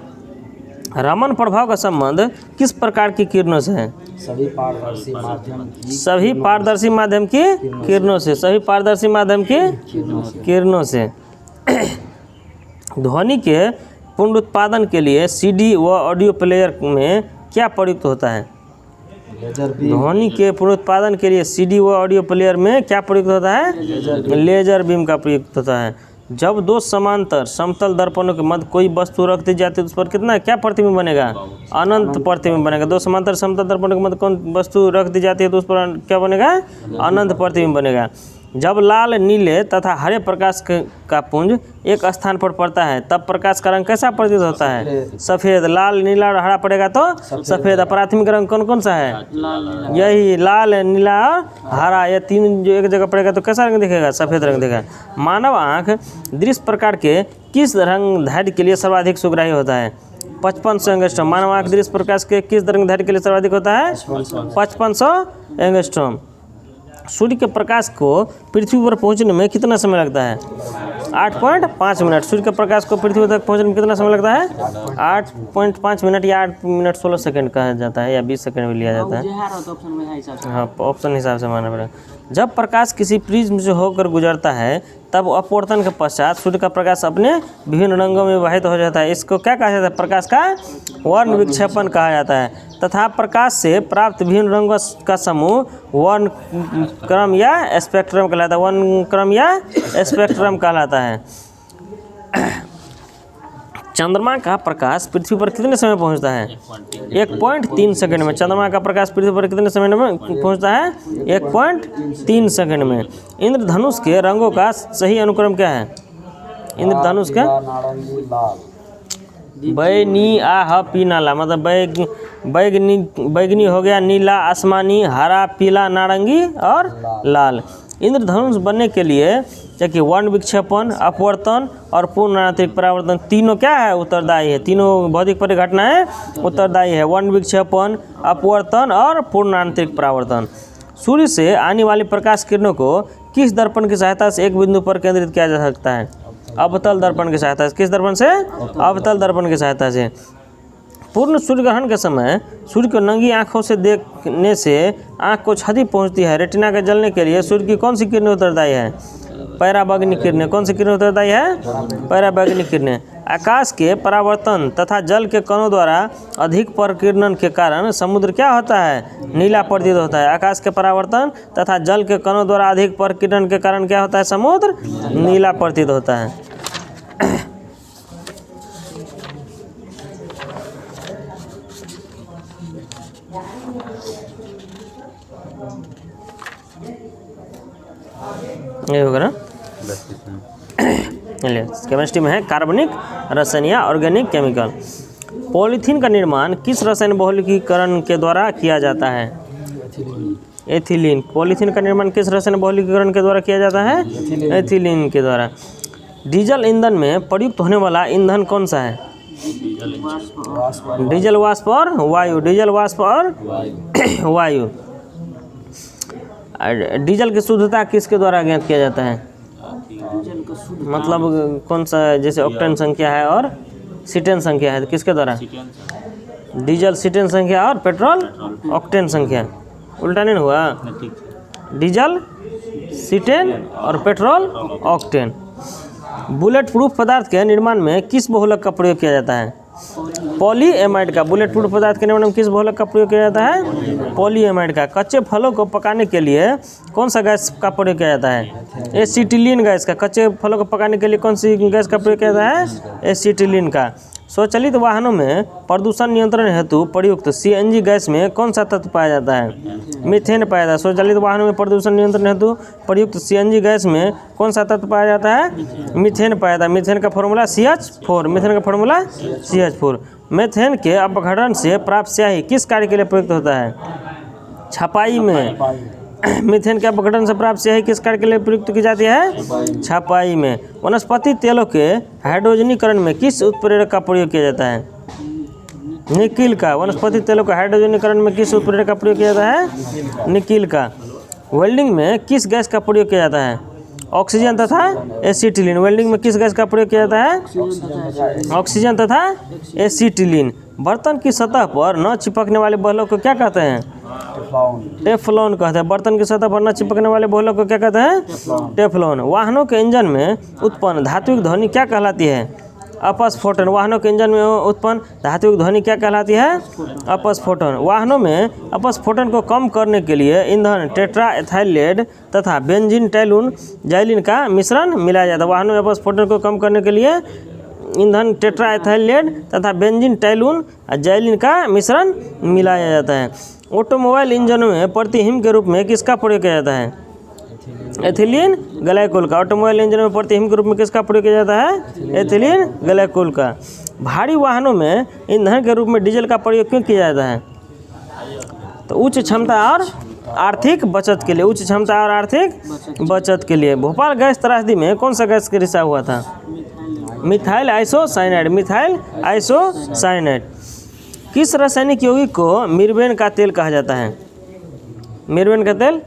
रमन प्रभाव का संबंध किस प्रकार की किरणों से है? सभी पारदर्शी माध्यम की किरणों से। सभी पारदर्शी माध्यम की किरणों से। ध्वनि के पुनरुत्पादन के लिए सीडी व ऑडियो प्लेयर में क्या प्रयुक्त होता है? ध्वनि के पुनरुत्पादन के लिए सीडी व ऑडियो प्लेयर में क्या प्रयुक्त होता है? लेजर बीम का प्रयुक्त होता है। जब दो समांतर समतल दर्पणों के मध्य कोई वस्तु रख दी जाती है उस पर कितना क्या प्रतिबिंब बनेगा? अनंत प्रतिबिंब बनेगा। दो समांतर समतल दर्पणों के मध्य कौन वस्तु रख दी जाती है तो उस पर क्या बनेगा? अनंत प्रतिबिंब बनेगा। जब लाल नीले तथा हरे प्रकाश का पुंज एक स्थान पर पड़ता है तब प्रकाश का रंग कैसा प्रतीत होता है? सफ़ेद। लाल नीला और हरा पड़ेगा तो सफ़ेद। प्राथमिक रंग कौन कौन सा है? यही लाल नीला और हरा। ये तीन जो एक जगह पड़ेगा तो कैसा रंग दिखेगा? सफ़ेद रंग दिखेगा। मानव आँख दृश्य प्रकार के किस रंग दैर्घ्य के लिए सर्वाधिक सुग्राही होता है? 5500 एंगस्ट्रॉम। मानव आँख दृश्य प्रकाश के किस रंग दैर्घ्य के लिए सर्वाधिक होता है? 5500 एंगस्ट्रॉम। सूर्य के प्रकाश को पृथ्वी पर पहुंचने में कितना समय लगता है? 8.5 मिनट। सूर्य के प्रकाश को पृथ्वी तक पहुंचने में कितना समय लगता है? 8.5 मिनट या 8 मिनट 16 सेकंड कहा जाता है या 20 सेकंड भी लिया जाता है। हाँ, ऑप्शन हिसाब से मानना पड़ेगा। जब प्रकाश किसी प्रिज्म से होकर गुजरता है तब अपवर्तन के पश्चात सूर्य का प्रकाश अपने विभिन्न रंगों में विभाजित हो जाता है। इसको क्या कहा जाता है? प्रकाश का वर्ण विक्षेपण कहा जाता है तथा प्रकाश से प्राप्त विभिन्न रंगों का समूह वर्ण क्रम या स्पेक्ट्रम कहलाता है। वर्ण क्रम या स्पेक्ट्रम कहलाता है। चंद्रमा का प्रकाश पृथ्वी पर कितने समय पहुंचता है? 1.3 सेकंड में। चंद्रमा का प्रकाश पृथ्वी पर कितने समय में पहुंचता है? 1.3 सेकंड में। इंद्रधनुष के रंगों का सही अनुक्रम क्या है? इंद्रधनुष का बैगनी आ पीला ला, मतलब बैगनी हो गया, नीला, आसमानी, हरा, पीला, नारंगी और लाल। इंद्रधनुष बनने के लिए देखिए वर्ण विक्षेपण, अपवर्तन और पूर्ण आंतरिक परावर्तन तीनों क्या है? उत्तरदायी है। तीनों भौतिक परिघटनाएं उत्तरदायी है। वर्ण विक्षेपण, अपवर्तन और पूर्ण आंतरिक परावर्तन। सूर्य से आने वाली प्रकाश किरणों को किस दर्पण की सहायता से एक बिंदु पर केंद्रित किया जा सकता है? अवतल दर्पण की सहायता से। किस दर्पण से? अवतल दर्पण की सहायता से। पूर्ण सूर्य ग्रहण के समय सूर्य को नंगी आंखों से देखने से आंख को क्षति पहुंचती है। रेटिना के जलने के लिए सूर्य की कौन सी किरणें उत्तरदायी है? पराबैंगनी किरणें। कौन सी किरणें उत्तरदायी है? पराबैंगनी किरणें। आकाश के परावर्तन तथा जल के कणों द्वारा अधिक प्रकीर्णन के कारण समुद्र क्या होता है? नीला प्रतीत होता है। आकाश के परावर्तन तथा जल के कणों द्वारा अधिक प्रकीर्णन के कारण क्या होता है? समुद्र नीला प्रतीत होता है। ये होगा ना। केमिस्ट्री में है कार्बनिक रसायन या ऑर्गेनिक केमिकल। पॉलीथीन का निर्माण किस रासायनिक बहुलकीकरण के द्वारा किया जाता है? एथिलीन। पॉलीथीन का निर्माण किस रासायनिक बहुलकीकरण के द्वारा किया जाता है? एथिलीन के द्वारा। डीजल ईंधन में प्रयुक्त होने वाला ईंधन कौन सा है? डीजल वाष्प और वायु। डीजल वाष्प और वायु। डीजल की शुद्धता किसके द्वारा ज्ञात किया जाता है? मतलब कौन सा, जैसे ऑक्टेन संख्या है और सीटेन संख्या है, तो किसके द्वारा? डीजल सीटेन संख्या और पेट्रोल ऑक्टेन संख्या। उल्टा नहीं हुआ? डीजल सीटेन और पेट्रोल ऑक्टेन। बुलेट प्रूफ पदार्थ के निर्माण में किस बहुलक का प्रयोग किया जाता है? पॉलीएमाइड का। बुलेट प्रूफ पदार्थ के निर्माण में किस बहुलक का प्रयोग किया जाता है? पॉलीएमाइड का। कच्चे फलों को पकाने के लिए कौन सा गैस का प्रयोग किया जाता है? एसिटिलीन गैस का। कच्चे फलों को पकाने के लिए कौन सी गैस का प्रयोग किया जाता है? एसिटिलीन का। स्वचालित वाहनों में प्रदूषण नियंत्रण हेतु प्रयुक्त सीएनजी गैस में कौन सा तत्व पाया जाता है? मीथेन पाया जाता है। स्वचालित वाहनों में प्रदूषण नियंत्रण हेतु प्रयुक्त सीएनजी गैस में कौन सा तत्व पाया जाता है? मीथेन पाया जाता है। मीथेन का फॉर्मूला CH4। मीथेन का फॉर्मूला CH4। मीथेन के अपघटन से प्राप्त स्याही किस कार्य के लिए प्रयुक्त होता है? छपाई में। मीथेन के अपघटन से प्राप्त स्याही किस कार्य के लिए प्रयुक्त की जाती है? छपाई में। वनस्पति तेलों के हाइड्रोजनीकरण में किस उत्प्रेरक का प्रयोग किया जाता है? निकिल का। वनस्पति तेलों के हाइड्रोजनीकरण में किस उत्प्रेरक का प्रयोग किया जाता है? निकिल का। वेल्डिंग में किस गैस का प्रयोग किया जाता है? ऑक्सीजन तथा एसिटिलीन। वेल्डिंग में किस गैस का प्रयोग किया जाता है? ऑक्सीजन तथा एसिटिलीन। बर्तन की सतह पर न चिपकने वाले बहुलक को क्या कहते हैं? टेफ्लॉन कहते हैं। बर्तन की सतह पर न चिपकने वाले बहुलक को क्या कहते हैं? टेफ्लॉन। वाहनों के इंजन में उत्पन्न धात्विक ध्वनि क्या कहलाती है? अपस्फोटन। वाहनों के इंजन में उत्पन्न धात्विक ध्वनि क्या कहलाती है? अपस्फोटन। वाहनों में अपस्फोटन को कम करने के लिए ईंधन टेट्रा एथाइल लेड तथा बेंजीन टैलून जैलिन का मिश्रण मिलाया जाता है। वाहनों में अपस्फोटन को कम करने के लिए ईंधन टेट्रा एथाइल लेड तथा बेंजीन टैलून और जैलिन का मिश्रण मिलाया जाता है। ऑटोमोबाइल इंजनों में प्रतिहिम के रूप में किसका प्रयोग किया जाता है? एथिलीन ग्लाइकोल का। ऑटोमोबाइल इंजन में प्रतिहिम के रूप में किसका प्रयोग किया जाता है? एथिलीन ग्लाइकोल का। भारी वाहनों में ईंधन के रूप में डीजल का प्रयोग क्यों किया जाता है? तो उच्च क्षमता और आर्थिक बचत के लिए। उच्च क्षमता और आर्थिक बचत के लिए। भोपाल गैस त्रासदी में कौन सा गैस रिसाव हुआ था? Methyl isocyanide. Methyl isocyanide. किस रासायनिक यौगिक को मिर्वेन का तेल कहा जाता है? मिर्वेन का तेल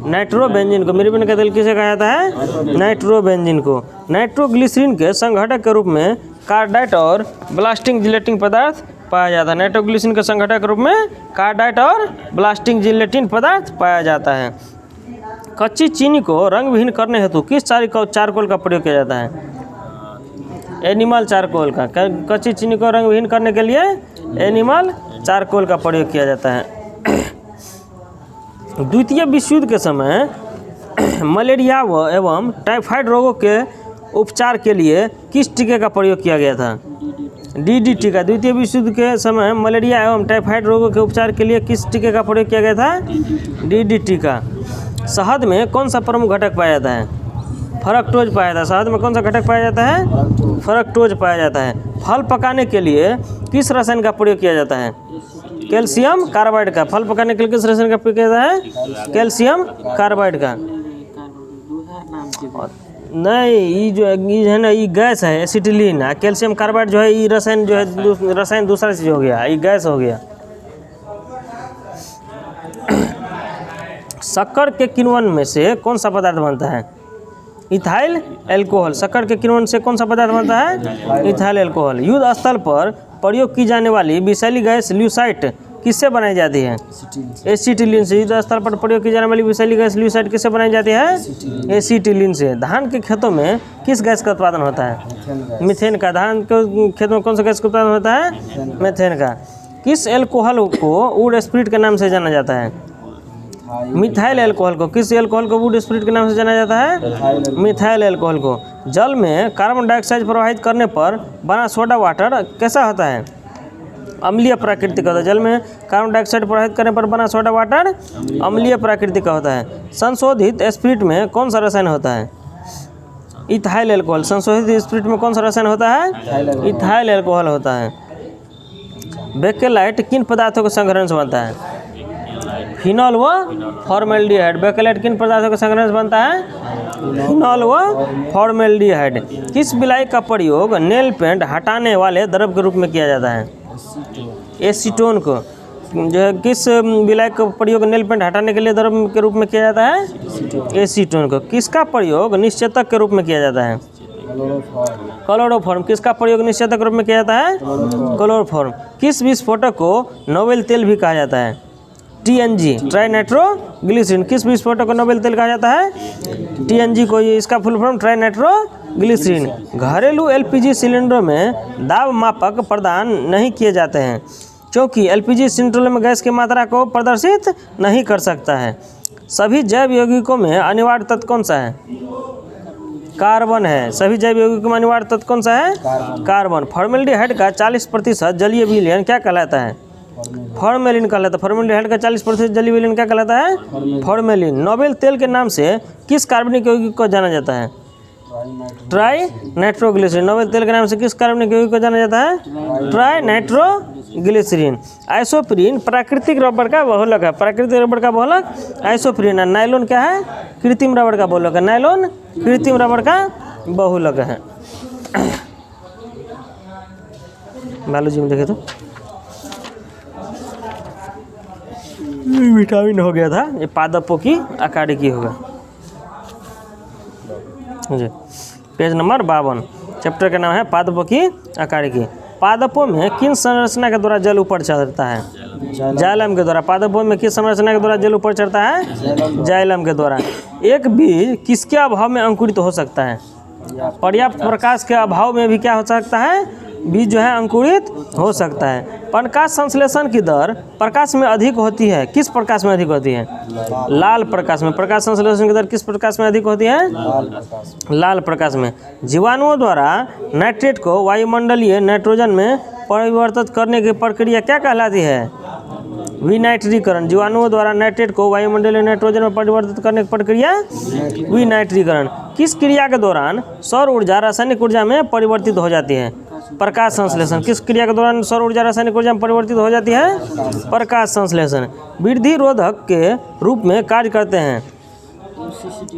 नाइट्रोबेंजीन को। मिरीबेन का तेल किसे कहा जाता है? नाइट्रोबेंजीन को। नाइट्रोग्लिसरीन के संघटक के रूप में कार्डाइट और ब्लास्टिंग जिलेटिन पदार्थ पाया जाता है। नाइट्रोग्लिसरीन के संघटक के रूप में कार्डाइट और ब्लास्टिंग जिलेटिन पदार्थ पाया जाता है। कच्ची चीनी को रंग विहीन करने हेतु किस चारकोल का प्रयोग किया जाता है? एनिमल चारकोल का। कच्ची चीनी को रंग विहीन करने के लिए एनिमल चारकोल का प्रयोग किया जाता है। द्वितीय विश्व युद्ध के समय मलेरिया एवं टाइफाइड रोगों के उपचार के लिए किस टीके का प्रयोग किया गया था? DDT का। द्वितीय विश्व युद्ध के समय मलेरिया एवं टाइफाइड रोगों के उपचार के लिए किस टीके का प्रयोग किया गया था? DDT का। शहद में कौन सा प्रमुख घटक पाया जाता है? फ्रक्टोज पाया जाता है। शहद में कौन सा घटक पाया जाता है? फ्रक्टोज पाया जाता है। फल पकाने के लिए किस रसायन का प्रयोग किया जाता है? कैल्शियम कार्बाइड का। फल पकाने के लिए किस रसायन का प्रयोग किया जाता है? कैल्शियम कार्बाइड का। नहीं, ये जो है ना, ये गैस है एसिटिलीन। कैल्शियम कार्बाइड जो है ये रसायन जो है रसायन दूसरा चीज हो गया, ये गैस हो गया। शक्कर के किण्वन में से कौन सा पदार्थ बनता है? Ethyl alcohol. शक्कर के किण्वन से कौन सा पदार्थ बनता है? Ethyl alcohol. युद्ध स्थल पर प्रयोग की जाने वाली विषैली गैस ल्यूसाइट किससे बनाई जाती है? एसिटिलीन से। युद्ध स्थल पर प्रयोग की जाने वाली विषैली गैस ल्यूसाइट किससे बनाई जाती है? एसिटिलीन से। धान के खेतों में किस गैस का उत्पादन होता है? मीथेन का। धान के खेतों में कौन सा गैस का उत्पादन होता है? मीथेन का। किस एल्कोहल को वुड स्पिरिट के नाम से जाना जाता है? मिथाइल एल्कोहल को। किस एल्कोहल को वुड स्पिरिट के नाम से जाना जाता है? मिथाइल एल्कोहल को। जल में कार्बन डाइऑक्साइड प्रवाहित करने पर बना सोडा वाटर कैसा होता है? अम्लीय प्रकृति का होता है। जल में कार्बन डाइऑक्साइड प्रवाहित करने पर बना सोडा वाटर अम्लीय प्रकृति का होता है। संशोधित स्पिरिट में कौन सा रसायन होता है? Ethyl alcohol. संशोधित स्पिरिट में कौन सा रसायन होता है? इथाइल एल्कोहल होता है। बेकेलाइट किन पदार्थों के संघनन से बनता है? फिनॉल व फॉर्मेल्डिहाइड। बेकेलाइट किन पदार्थों के संघनन से बनता है? फिनॉल व फॉर्मेल्डिहाइड। किस बिलाई का प्रयोग नेल पेंट हटाने वाले द्रव के रूप में किया जाता है? एसीटोन को। जो है किस बिलाई का प्रयोग नेल पेंट हटाने के लिए द्रव के रूप में किया जाता है? एसीटोन को। किसका प्रयोग निश्चेतक के रूप में किया जाता है? क्लोरोफॉर्म। किसका प्रयोग निश्चेतक के रूप में किया जाता है? क्लोरोफॉर्म। किस विस्फोटक को नोबेल तेल भी कहा जाता है? TNG trinitroglycerin. किस विस्फोटक को नोबेल तेल कहा जाता है? TNG को। ये इसका फुल फॉर्म ट्राई नाइट्रोग्लिसरीन। घरेलू LPG सिलेंडरों में दाब मापक प्रदान नहीं किए जाते हैं क्योंकि LPG सिलेंडरों में गैस की मात्रा को प्रदर्शित नहीं कर सकता है। सभी जैव यौगिकों में अनिवार्य तत्व कौन सा है? कार्बन है। सभी जैव यौगिकों में अनिवार्य तत्व कौन सा है? कार्बन। फॉर्मेल्डिहाइड का 40% जलीय विलयन क्या कहलाता है? फॉर्मेलिन कहलाता है। फॉर्मेल्डिहाइड का 40% जलीय विलयन क्या कहलाता है? फॉर्मेलिन। नोबेल तेल के नाम से किस कार्बनिक यौगिक को जाना जाता है? Try nitroglycerine. नोबेल तेल के नाम से किस कार्बनिक यौगिक को जाना जाता है? Try nitroglycerine. आइसोप्रीन प्राकृतिक रबड़ का बहुलक है। प्राकृतिक रबड़ का बहुलक आइसोप्रीन है। नायलॉन क्या है? कृत्रिम रबड़ का बहुलक है। नायलॉन कृत्रिम रबड़ का बहुलक है। बायोलॉजी में देखे तो विटामिन हो गया था। ये पादपों की अकारिकी होगा जी। Page number 52। चैप्टर का नाम है पादपों की अकारिकी। पादपों में किन संरचना के द्वारा जल ऊपर चढ़ता है? जाइलम के द्वारा। पादपों में किस संरचना के द्वारा जल ऊपर चढ़ता है? जाइलम के द्वारा। एक बीज किसके अभाव में अंकुरित हो सकता है? पर्याप्त प्रकाश के अभाव में भी क्या हो सकता है? बीज जो है अंकुरित हो सकता है। प्रकाश संश्लेषण की दर प्रकाश में अधिक होती है। किस प्रकाश में अधिक होती है? लाल प्रकाश में। प्रकाश संश्लेषण की दर किस प्रकाश में अधिक होती है? लाल प्रकाश में। जीवाणुओं द्वारा नाइट्रेट को वायुमंडलीय नाइट्रोजन में परिवर्तित करने की प्रक्रिया क्या कहलाती है? विनाइट्रीकरण। जीवाणुओं द्वारा नाइट्रेट को वायुमंडलीय नाइट्रोजन में परिवर्तित करने की प्रक्रिया विनाइट्रीकरण। किस क्रिया के दौरान सौर ऊर्जा रासायनिक ऊर्जा में परिवर्तित हो जाती है? प्रकाश संश्लेषण। किस क्रिया के दौरान सौर ऊर्जा रासायनिक ऊर्जा में परिवर्तित हो जाती है? प्रकाश संश्लेषण। वृद्धि रोधक के रूप में कार्य करते हैं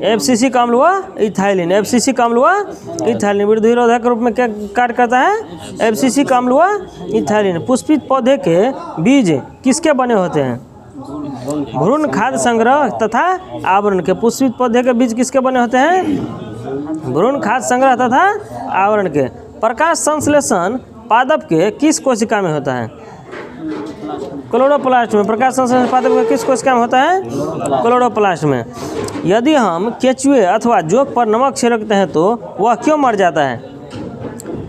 FCC का अम्ल व इथाइलिन। FCC का अम्ल व इथाइलिन वृद्धि रोधक के रूप में क्या कार्य करता है? FCC का अम्ल व इथाइलिन। पुष्पित पौधे के बीज किसके बने होते हैं? भ्रूण खाद्य संग्रह तथा आवरण के। पुष्पित पौधे के बीज किसके बने होते हैं? भ्रूण खाद्य संग्रह तथा आवरण के। प्रकाश संश्लेषण पादप के किस कोशिका में होता है? क्लोरोप्लास्ट में। प्रकाश संश्लेषण पादप के किस कोशिका में होता है? क्लोरोप्लास्ट में। यदि हम केचुए अथवा जोंक पर नमक छिड़कते हैं तो वह क्यों मर जाता है?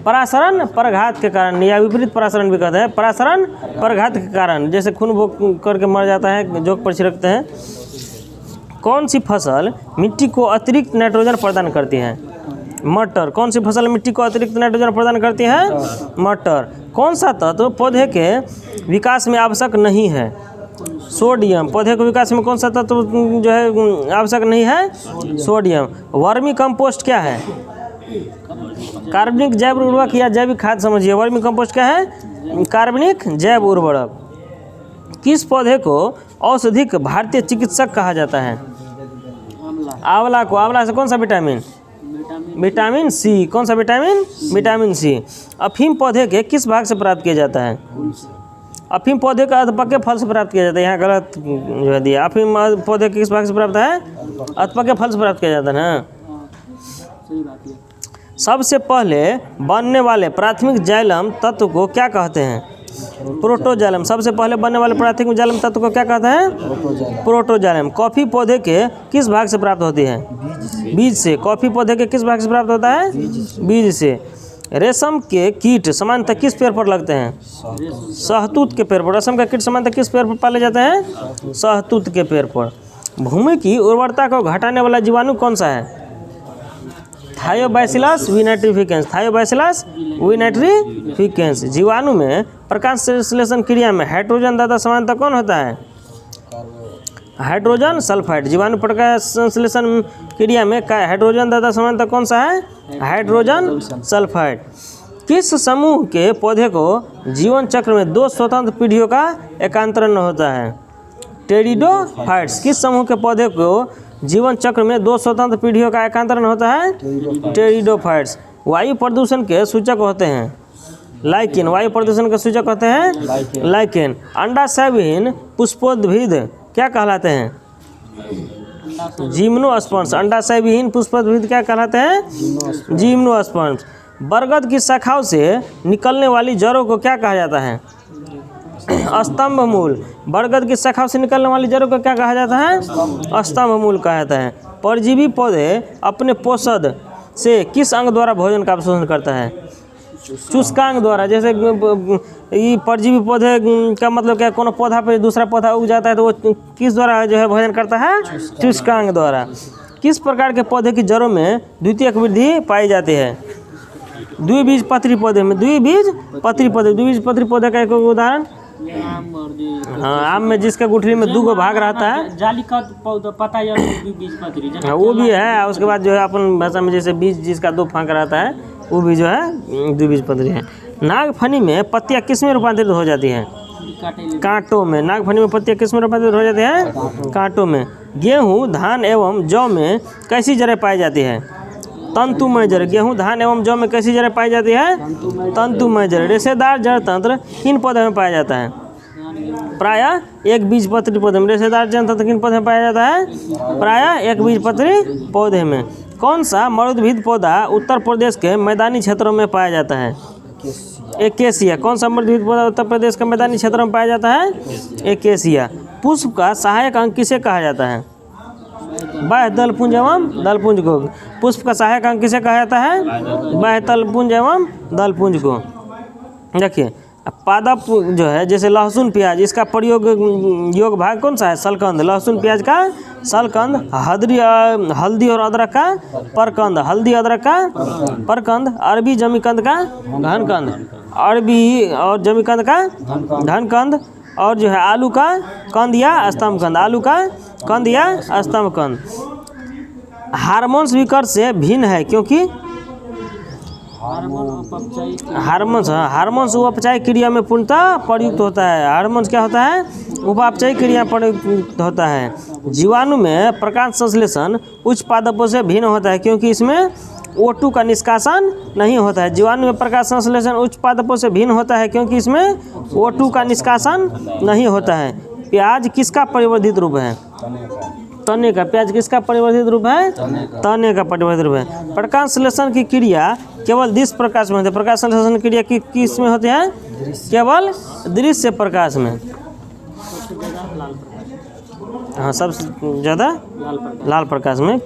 परासरण परघात के कारण, या विपरीत परासरण भी कहते हैं। परासरण परघात के कारण, जैसे खून भोग करके मर जाता है जोंक पर छिड़कते हैं। कौन सी फसल मिट्टी को अतिरिक्त नाइट्रोजन प्रदान करती है? मटर। कौन सी फसल मिट्टी को अतिरिक्त नाइट्रोजन प्रदान करती है? मटर। कौन सा तत्व पौधे के विकास में आवश्यक नहीं है? सोडियम। पौधे के विकास में कौन सा तत्व जो है आवश्यक नहीं है? सोडियम। वर्मी कंपोस्ट क्या है? कार्बनिक जैव उर्वरक या जैविक खाद समझिए। वर्मी कंपोस्ट क्या है? कार्बनिक जैव उर्वरक। किस पौधे को औषधिक भारतीय चिकित्सक कहा जाता है? आंवला को। आंवला से कौन सा विटामिन? Vitamin C. कौन सा विटामिन? Vitamin C. अफीम पौधे के किस भाग से प्राप्त किया जाता है? अफीम पौधे का अधपके फल से प्राप्त किया जाता है। यहाँ गलत जो है दिया। अफीम पौधे के किस भाग से प्राप्त है? अधपके फल से प्राप्त किया जाता है ना। सही बात है। सबसे पहले बनने वाले प्राथमिक जाइलम तत्व को क्या कहते हैं? प्रोटोजाइलम। सबसे पहले बनने वाले प्राथमिक जाइलम तत्व को क्या कहते हैं? प्रोटोजाइलम। कॉफी पौधे के किस भाग से प्राप्त होती है? बीज से। कॉफी पौधे के किस भाग से प्राप्त होता है? बीज से। रेशम के कीट सामान्यतः किस पेड़ पर लगते हैं? शहतूत के पेड़ पर। रेशम का कीट सामान्यतः किस पेड़ पर पाले जाते हैं? शहतूत के पेड़ पर। भूमि की उर्वरता को घटाने वाला जीवाणु कौन सा है? थायोबैसिलस विनाइट्रिफिकेंस। थायोबैसिलस विनाइट्रिफिकेंस। जीवाणु में प्रकाश संश्लेषण क्रिया में हाइड्रोजन दाता सामान्यतः कौन होता है? Hydrogen sulphide. जीवाणु प्रकाश संश्लेषण क्रिया में हाइड्रोजन दाता सामान्यतः कौन सा है? Hydrogen sulphide. किस समूह के पौधे को जीवन चक्र में 2 स्वतंत्र पीढ़ियों का एकांतरण होता है? टेरिडोफाइट्स। किस समूह के पौधे को जीवन चक्र में 2 स्वतंत्र पीढ़ियों का एकांतरण होता है? टेरिडोफाइट्स। वायु प्रदूषण के सूचक होते हैं? लाइकेन। वायु प्रदूषण के सूचक होते हैं? लाइकेन। अंडाशयविहीन पुष्पोद्भिद क्या कहलाते हैं? जिम्नोस्पर्म्स। अंडाशयविहीन पुष्पोद्भिद क्या कहलाते हैं? जिम्नोस्पर्म्स। बरगद की शाखाओं से निकलने वाली जड़ों को क्या कहा जाता है? स्तंभ मूल। बरगद की शाखाओं से निकलने वाली जड़ों को क्या कहा जाता है? स्तंभ मूल कहा जाता है। परजीवी पौधे अपने पोषद से किस अंग द्वारा भोजन का अवशोषण करता है? चुस्कांग द्वारा। जैसे ये परजीवी पौधे का मतलब क्या? कोनो पौधा पे दूसरा पौधा उग जाता है तो वो किस द्वारा जो है भोजन करता है? चुस्कांग द्वारा। किस प्रकार के पौधे की जड़ों में द्वितीयक वृद्धि पाई जाती है? द्विबीजपत्री पौधे में। द्विबीजपत्री पौधे। द्विबीजपत्री पौधे का एक उदाहरण? हाँ, आम में जिसका गुठली में 2 भाग रहता है। जाली का पौधा पता है द्विबीजपत्री। हाँ, वो भी है। उसके बाद जो है अपन भाषा में जैसे बीज जिसका 2 फांक रहता है वो भी जो है द्विबीजपत्री है। नागफनी में पत्तियां किस में रूपांतरित हो जाती हैं? कांटों में। नागफनी में पत्तियां किस में रूपांतरित हो जाती हैं? कांटों में। गेहूँ, धान एवं जौ में कैसी जड़ें पाई जाती है? तंतुमय जड़। गेहूँ, धान एवं जौ में कैसी जड़ें पाई जाती है? तंतुमय जड़। रेशेदार जड़ तंत्र किन पौधे में पाया जाता है? प्रायः एक बीजपत्री पौधे में। रेशेदार जड़ तंत्र किन पौधे में पाया जाता है? प्रायः एक बीजपत्री पौधे में। कौन सा मरुद्भिद पौधा उत्तर प्रदेश के मैदानी क्षेत्रों में पाया जाता है? एकेसिया। कौन सा मरुद्भिद पौधा उत्तर प्रदेश के मैदानी क्षेत्रों में पाया जाता है? एकेसिया। पुष्प का सहायक अंग किसे कहा जाता है? बाह्य दलपुंज एवं दलपुंज को। पुष्प का सहायक अंग किसे कहा जाता है? बाह्य दलपुंज एवं दलपुंज को। देखिए पादप जो है जैसे लहसुन प्याज, इसका प्रयोग योग भाग कौन सा है? सलकंद। लहसुन प्याज का सलकंद। हल्दी और अदरक का परकंद। हल्दी अदरक का परकंद। अरबी जमीकंद का घनकंद। अरबी और जमीकंद का घनकंद। और जो है आलू का कंद या स्तंभकंद। आलू का कंद या स्तंभकंद। हार्मोन्स विकर से भिन्न है क्योंकि हार्मोन्स उपचारिक क्रिया में पूर्णतः प्रयुक्त होता है। हार्मोन्स क्या होता है? उपचारिक क्रिया प्रयुक्त होता है। जीवाणु में प्रकाश संश्लेषण उच्च पादपों से भिन्न होता है क्योंकि इसमें O2 का निष्कासन नहीं होता है। जीवाणु में प्रकाश संश्लेषण उच्च पादपों से भिन्न होता है क्योंकि इसमें O2 का निष्कासन नहीं होता है। प्याज किसका परिवर्धित रूप है? तने का तने का। प्याज किसका परिवर्धित रूप है? तने का परिवर्धित रूप है। प्रकाश संश्लेषण की क्रिया केवल दृश्य प्रकाश में होती है। प्रकाश संश्लेषण की क्रिया किस में होती है? केवल दृश्य प्रकाश में। सबसे ज़्यादा लाल प्रकाश। हाँ, सबसे ज़्यादा लाल प्रकाश। लाल प्रकाश में।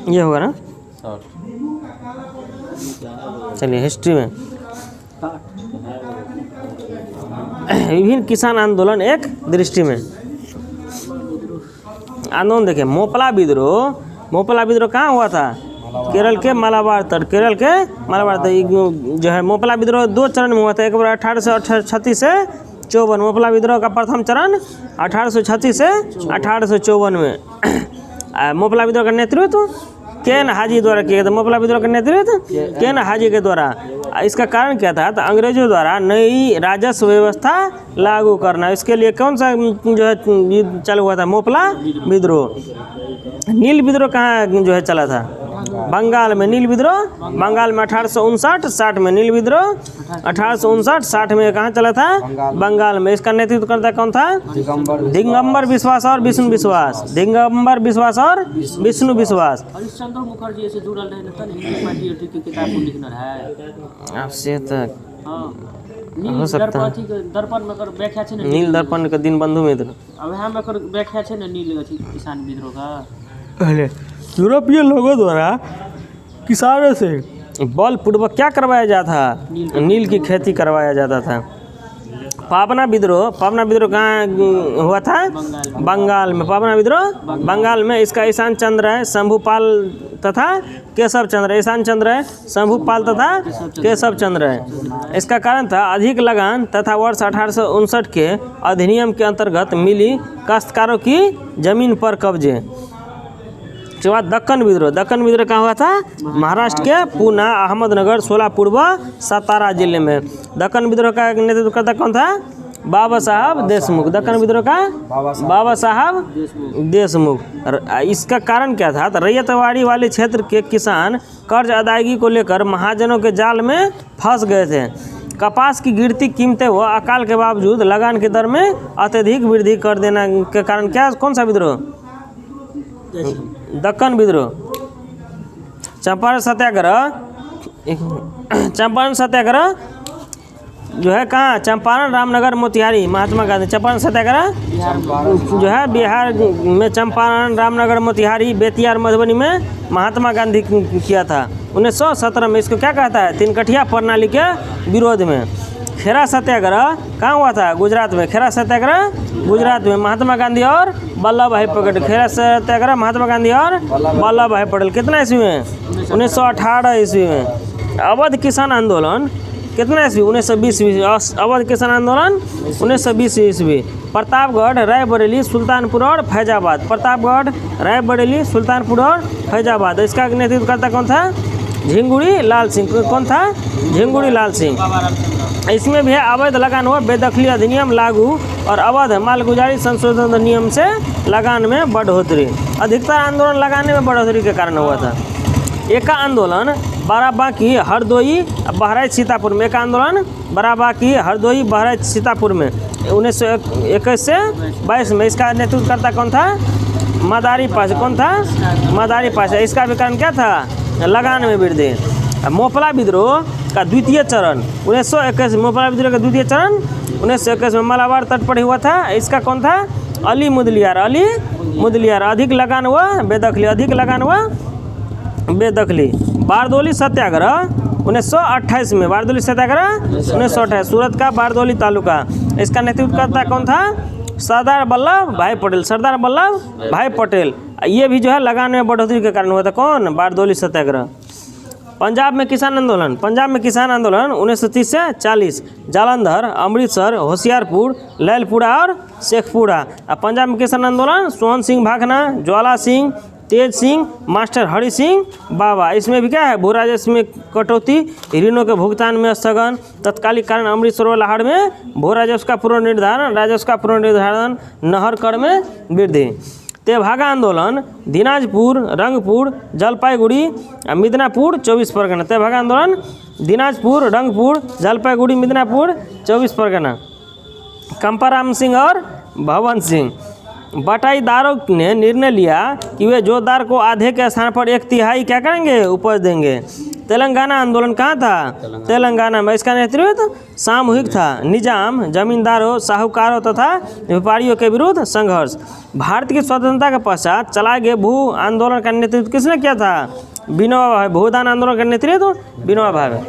ये होगा ना। चलिए हिस्ट्री में विभिन्न किसान आंदोलन एक दृष्टि में। आंदोलन देखिए, मोपला विद्रोह। मोपला विद्रोह कहाँ हुआ था? केरल के मालाबार तट। केरल के मालाबार तट जो है मोपला विद्रोह 2 चरण में हुआ था। एक बार 1836 से 54। मोपला विद्रोह का प्रथम चरण 1836 से 1854 में। मोपला विद्रोह का नेतृत्व केन हाजी द्वारा किया गया था। मोपला विद्रोह का नेतृत्व केन हाजी के द्वारा। इसका कारण क्या था? तो अंग्रेजों द्वारा नई राजस्व व्यवस्था लागू करना। इसके लिए कौन सा जो है युद्ध चालू हुआ था? मोपला विद्रोह। नील विद्रोह कहाँ जो है चला था? बंगाल में। नील विद्रोह बंगाल में 1859-60 में। नील विद्रोह 1859-60 में कहाँ चला था? बंगाल में। इसका नेतृत्व करता कौन था? दिगंबर विश्वास और विष्णु विश्वास। दिगंबर विश्वास और विष्णु विश्वास। हरिश्चंद्र मुखर्जी से जुड़ल रहे त हिंदी पार्टी की किताब को लिखना है। अब से तक नील दर्पण में कर व्याख्या है। नील दर्पण के दिन बंधु मित्र। अब यहाँ में कर व्याख्या है ना नील किसान विद्रोह का। पहले यूरोपीय लोगों द्वारा किसानों से बलपूर्वक क्या करवाया जाता था? नील की खेती करवाया जाता था। पावना विद्रोह। पावना विद्रोह कहाँ हुआ था? बंगाल में। पावना विद्रोह बंगाल में। इसका ईशान चंद्र है, शंभुपाल तथा केशव चंद्र है। ईशान चंद्र है, शंभुपाल तथा केशव चंद्र है। इसका कारण था अधिक लगान तथा वर्ष 1859 के अधिनियम के अंतर्गत मिली काश्तकारों की जमीन पर कब्जे। उसके बाद दक्कन विद्रोह। दक्कन विद्रोह कहाँ हुआ था? महाराष्ट्र के पूना, अहमदनगर, सोलापुर व सतारा जिले में। दक्कन विद्रोह का नेतृत्व करता कौन था? बाबा साहब देशमुख। दक्कन विद्रोह का बाबा साहब देशमुख। इसका कारण क्या था? तो रैयतवाड़ी वाले क्षेत्र के किसान कर्ज अदायगी को लेकर महाजनों के जाल में फंस गए थे। कपास की गिरती कीमतें व अकाल के बावजूद लगान के दर में अत्यधिक वृद्धि कर देना के कारण क्या, कौन सा विद्रोह? दक्कन विद्रोह। चंपारण सत्याग्रह। चंपारण सत्याग्रह जो है कहाँ? चंपारण, रामनगर, मोतिहारी। महात्मा गांधी। चंपारण सत्याग्रह जो है बिहार में चंपारण, रामनगर, मोतिहारी, बेतिया और मधुबनी में महात्मा गांधी किया था 1917 में। इसको क्या कहता है? 3 कठिया प्रणाली के विरोध में। खेरा सत्याग्रह कहाँ हुआ था? गुजरात में। खेरा सत्याग्रह गुजरात में। महात्मा गांधी और वल्लभ भाई पटेल। खेरा सत्याग्रह महात्मा गांधी और वल्लभ भाई पटेल। कितना ईस्वी में? 1918 ईस्वी में। अवध किसान आंदोलन कितना ईस्वी? 1920 ईस्वी। अवध किसान आंदोलन 1920 ईस्वी। प्रतापगढ़, रायबरेली, सुल्तानपुर और फैजाबाद। प्रतापगढ़, रायबरेली, सुल्तानपुर और फैजाबाद। इसका नेतृत्व करता कौन था? झिंगुड़ी लाल सिंह। कौन था? झिंगुड़ी लाल सिंह। इसमें भी है अवैध लगान व बेदखली अधिनियम लागू और अवैध मालगुजारी संशोधन नियम से लगान में बढ़ोतरी। अधिकतर आंदोलन लगाने में बढ़ोतरी के कारण हुआ था। एका आंदोलन बाराबांकी, हरदोई, बहराइच, सीतापुर में। एका आंदोलन बाराबांकी, हरदोई, बहराइच, सीतापुर में 1921 से 22 में। इसका नेतृत्व करता कौन था? मदारी पाशा। कौन था? मदारी पाशा। इसका भी कारण क्या था? लगान में वृद्धि। मोपला विद्रोह का द्वितीय चरण 1921। मोपला विद्रोह का द्वितीय चरण 1921 में मालाबार तट पर हुआ था। इसका कौन था? अली मुदलियार। अली मुदलियार। अधिक लगान व बेदखली। अधिक लगान व बेदखली। बारदोली सत्याग्रह 1928 में। बारदोली सत्याग्रह 1928 सूरत का बारदोली तालुका। इसका नेतृत्व करता कौन था? सरदार वल्लभ भाई पटेल। सरदार वल्लभ भाई पटेल। ये भी जो है लगान में बढ़ोतरी के कारण हुआ था। कौन? बारदोली सत्याग्रह। पंजाब में किसान आंदोलन। पंजाब में किसान आंदोलन 1930 से 40। जालंधर, अमृतसर, होशियारपुर, लैलपुरा और शेखपुरा। पंजाब में किसान आंदोलन सोहन सिंह भाखना, ज्वाला सिंह, तेज सिंह, मास्टर हरि सिंह बाबा। इसमें भी क्या है? भू राजस्व में कटौती, ऋणों के भुगतान में स्थगन, तत्कालिक कारण अमृतसर व लाहौर में भू राजस्व का पुनर्निर्धारण, राजस्व का पुनर्निर्धारण, नहर कर में वृद्धि। तेभागा आंदोलन दिनाजपुर, रंगपुर, जलपाईगुड़ी आ मिदनापुर 24 परगना। तेभागा आंदोलन दिनाजपुर, रंगपुर, जलपाईगुड़ी, मिदनापुर 24 परगना। कंपाराम सिंह और भवन सिंह। बटाईदारों ने निर्णय लिया कि वे जोतदार को आधे के स्थान पर 1/3 क्या करेंगे, उपज देंगे। तेलंगाना आंदोलन कहाँ था? तेलंगाना में। इसका नेतृत्व सामूहिक था। निजाम जमींदारों, साहूकारों तथा व्यापारियों के विरुद्ध संघर्ष। भारत की स्वतंत्रता के पश्चात चलाए गए भू आंदोलन का नेतृत्व किसने किया था? विनोबा भावे। भूदान आंदोलन का नेतृत्व विनोबा भावे।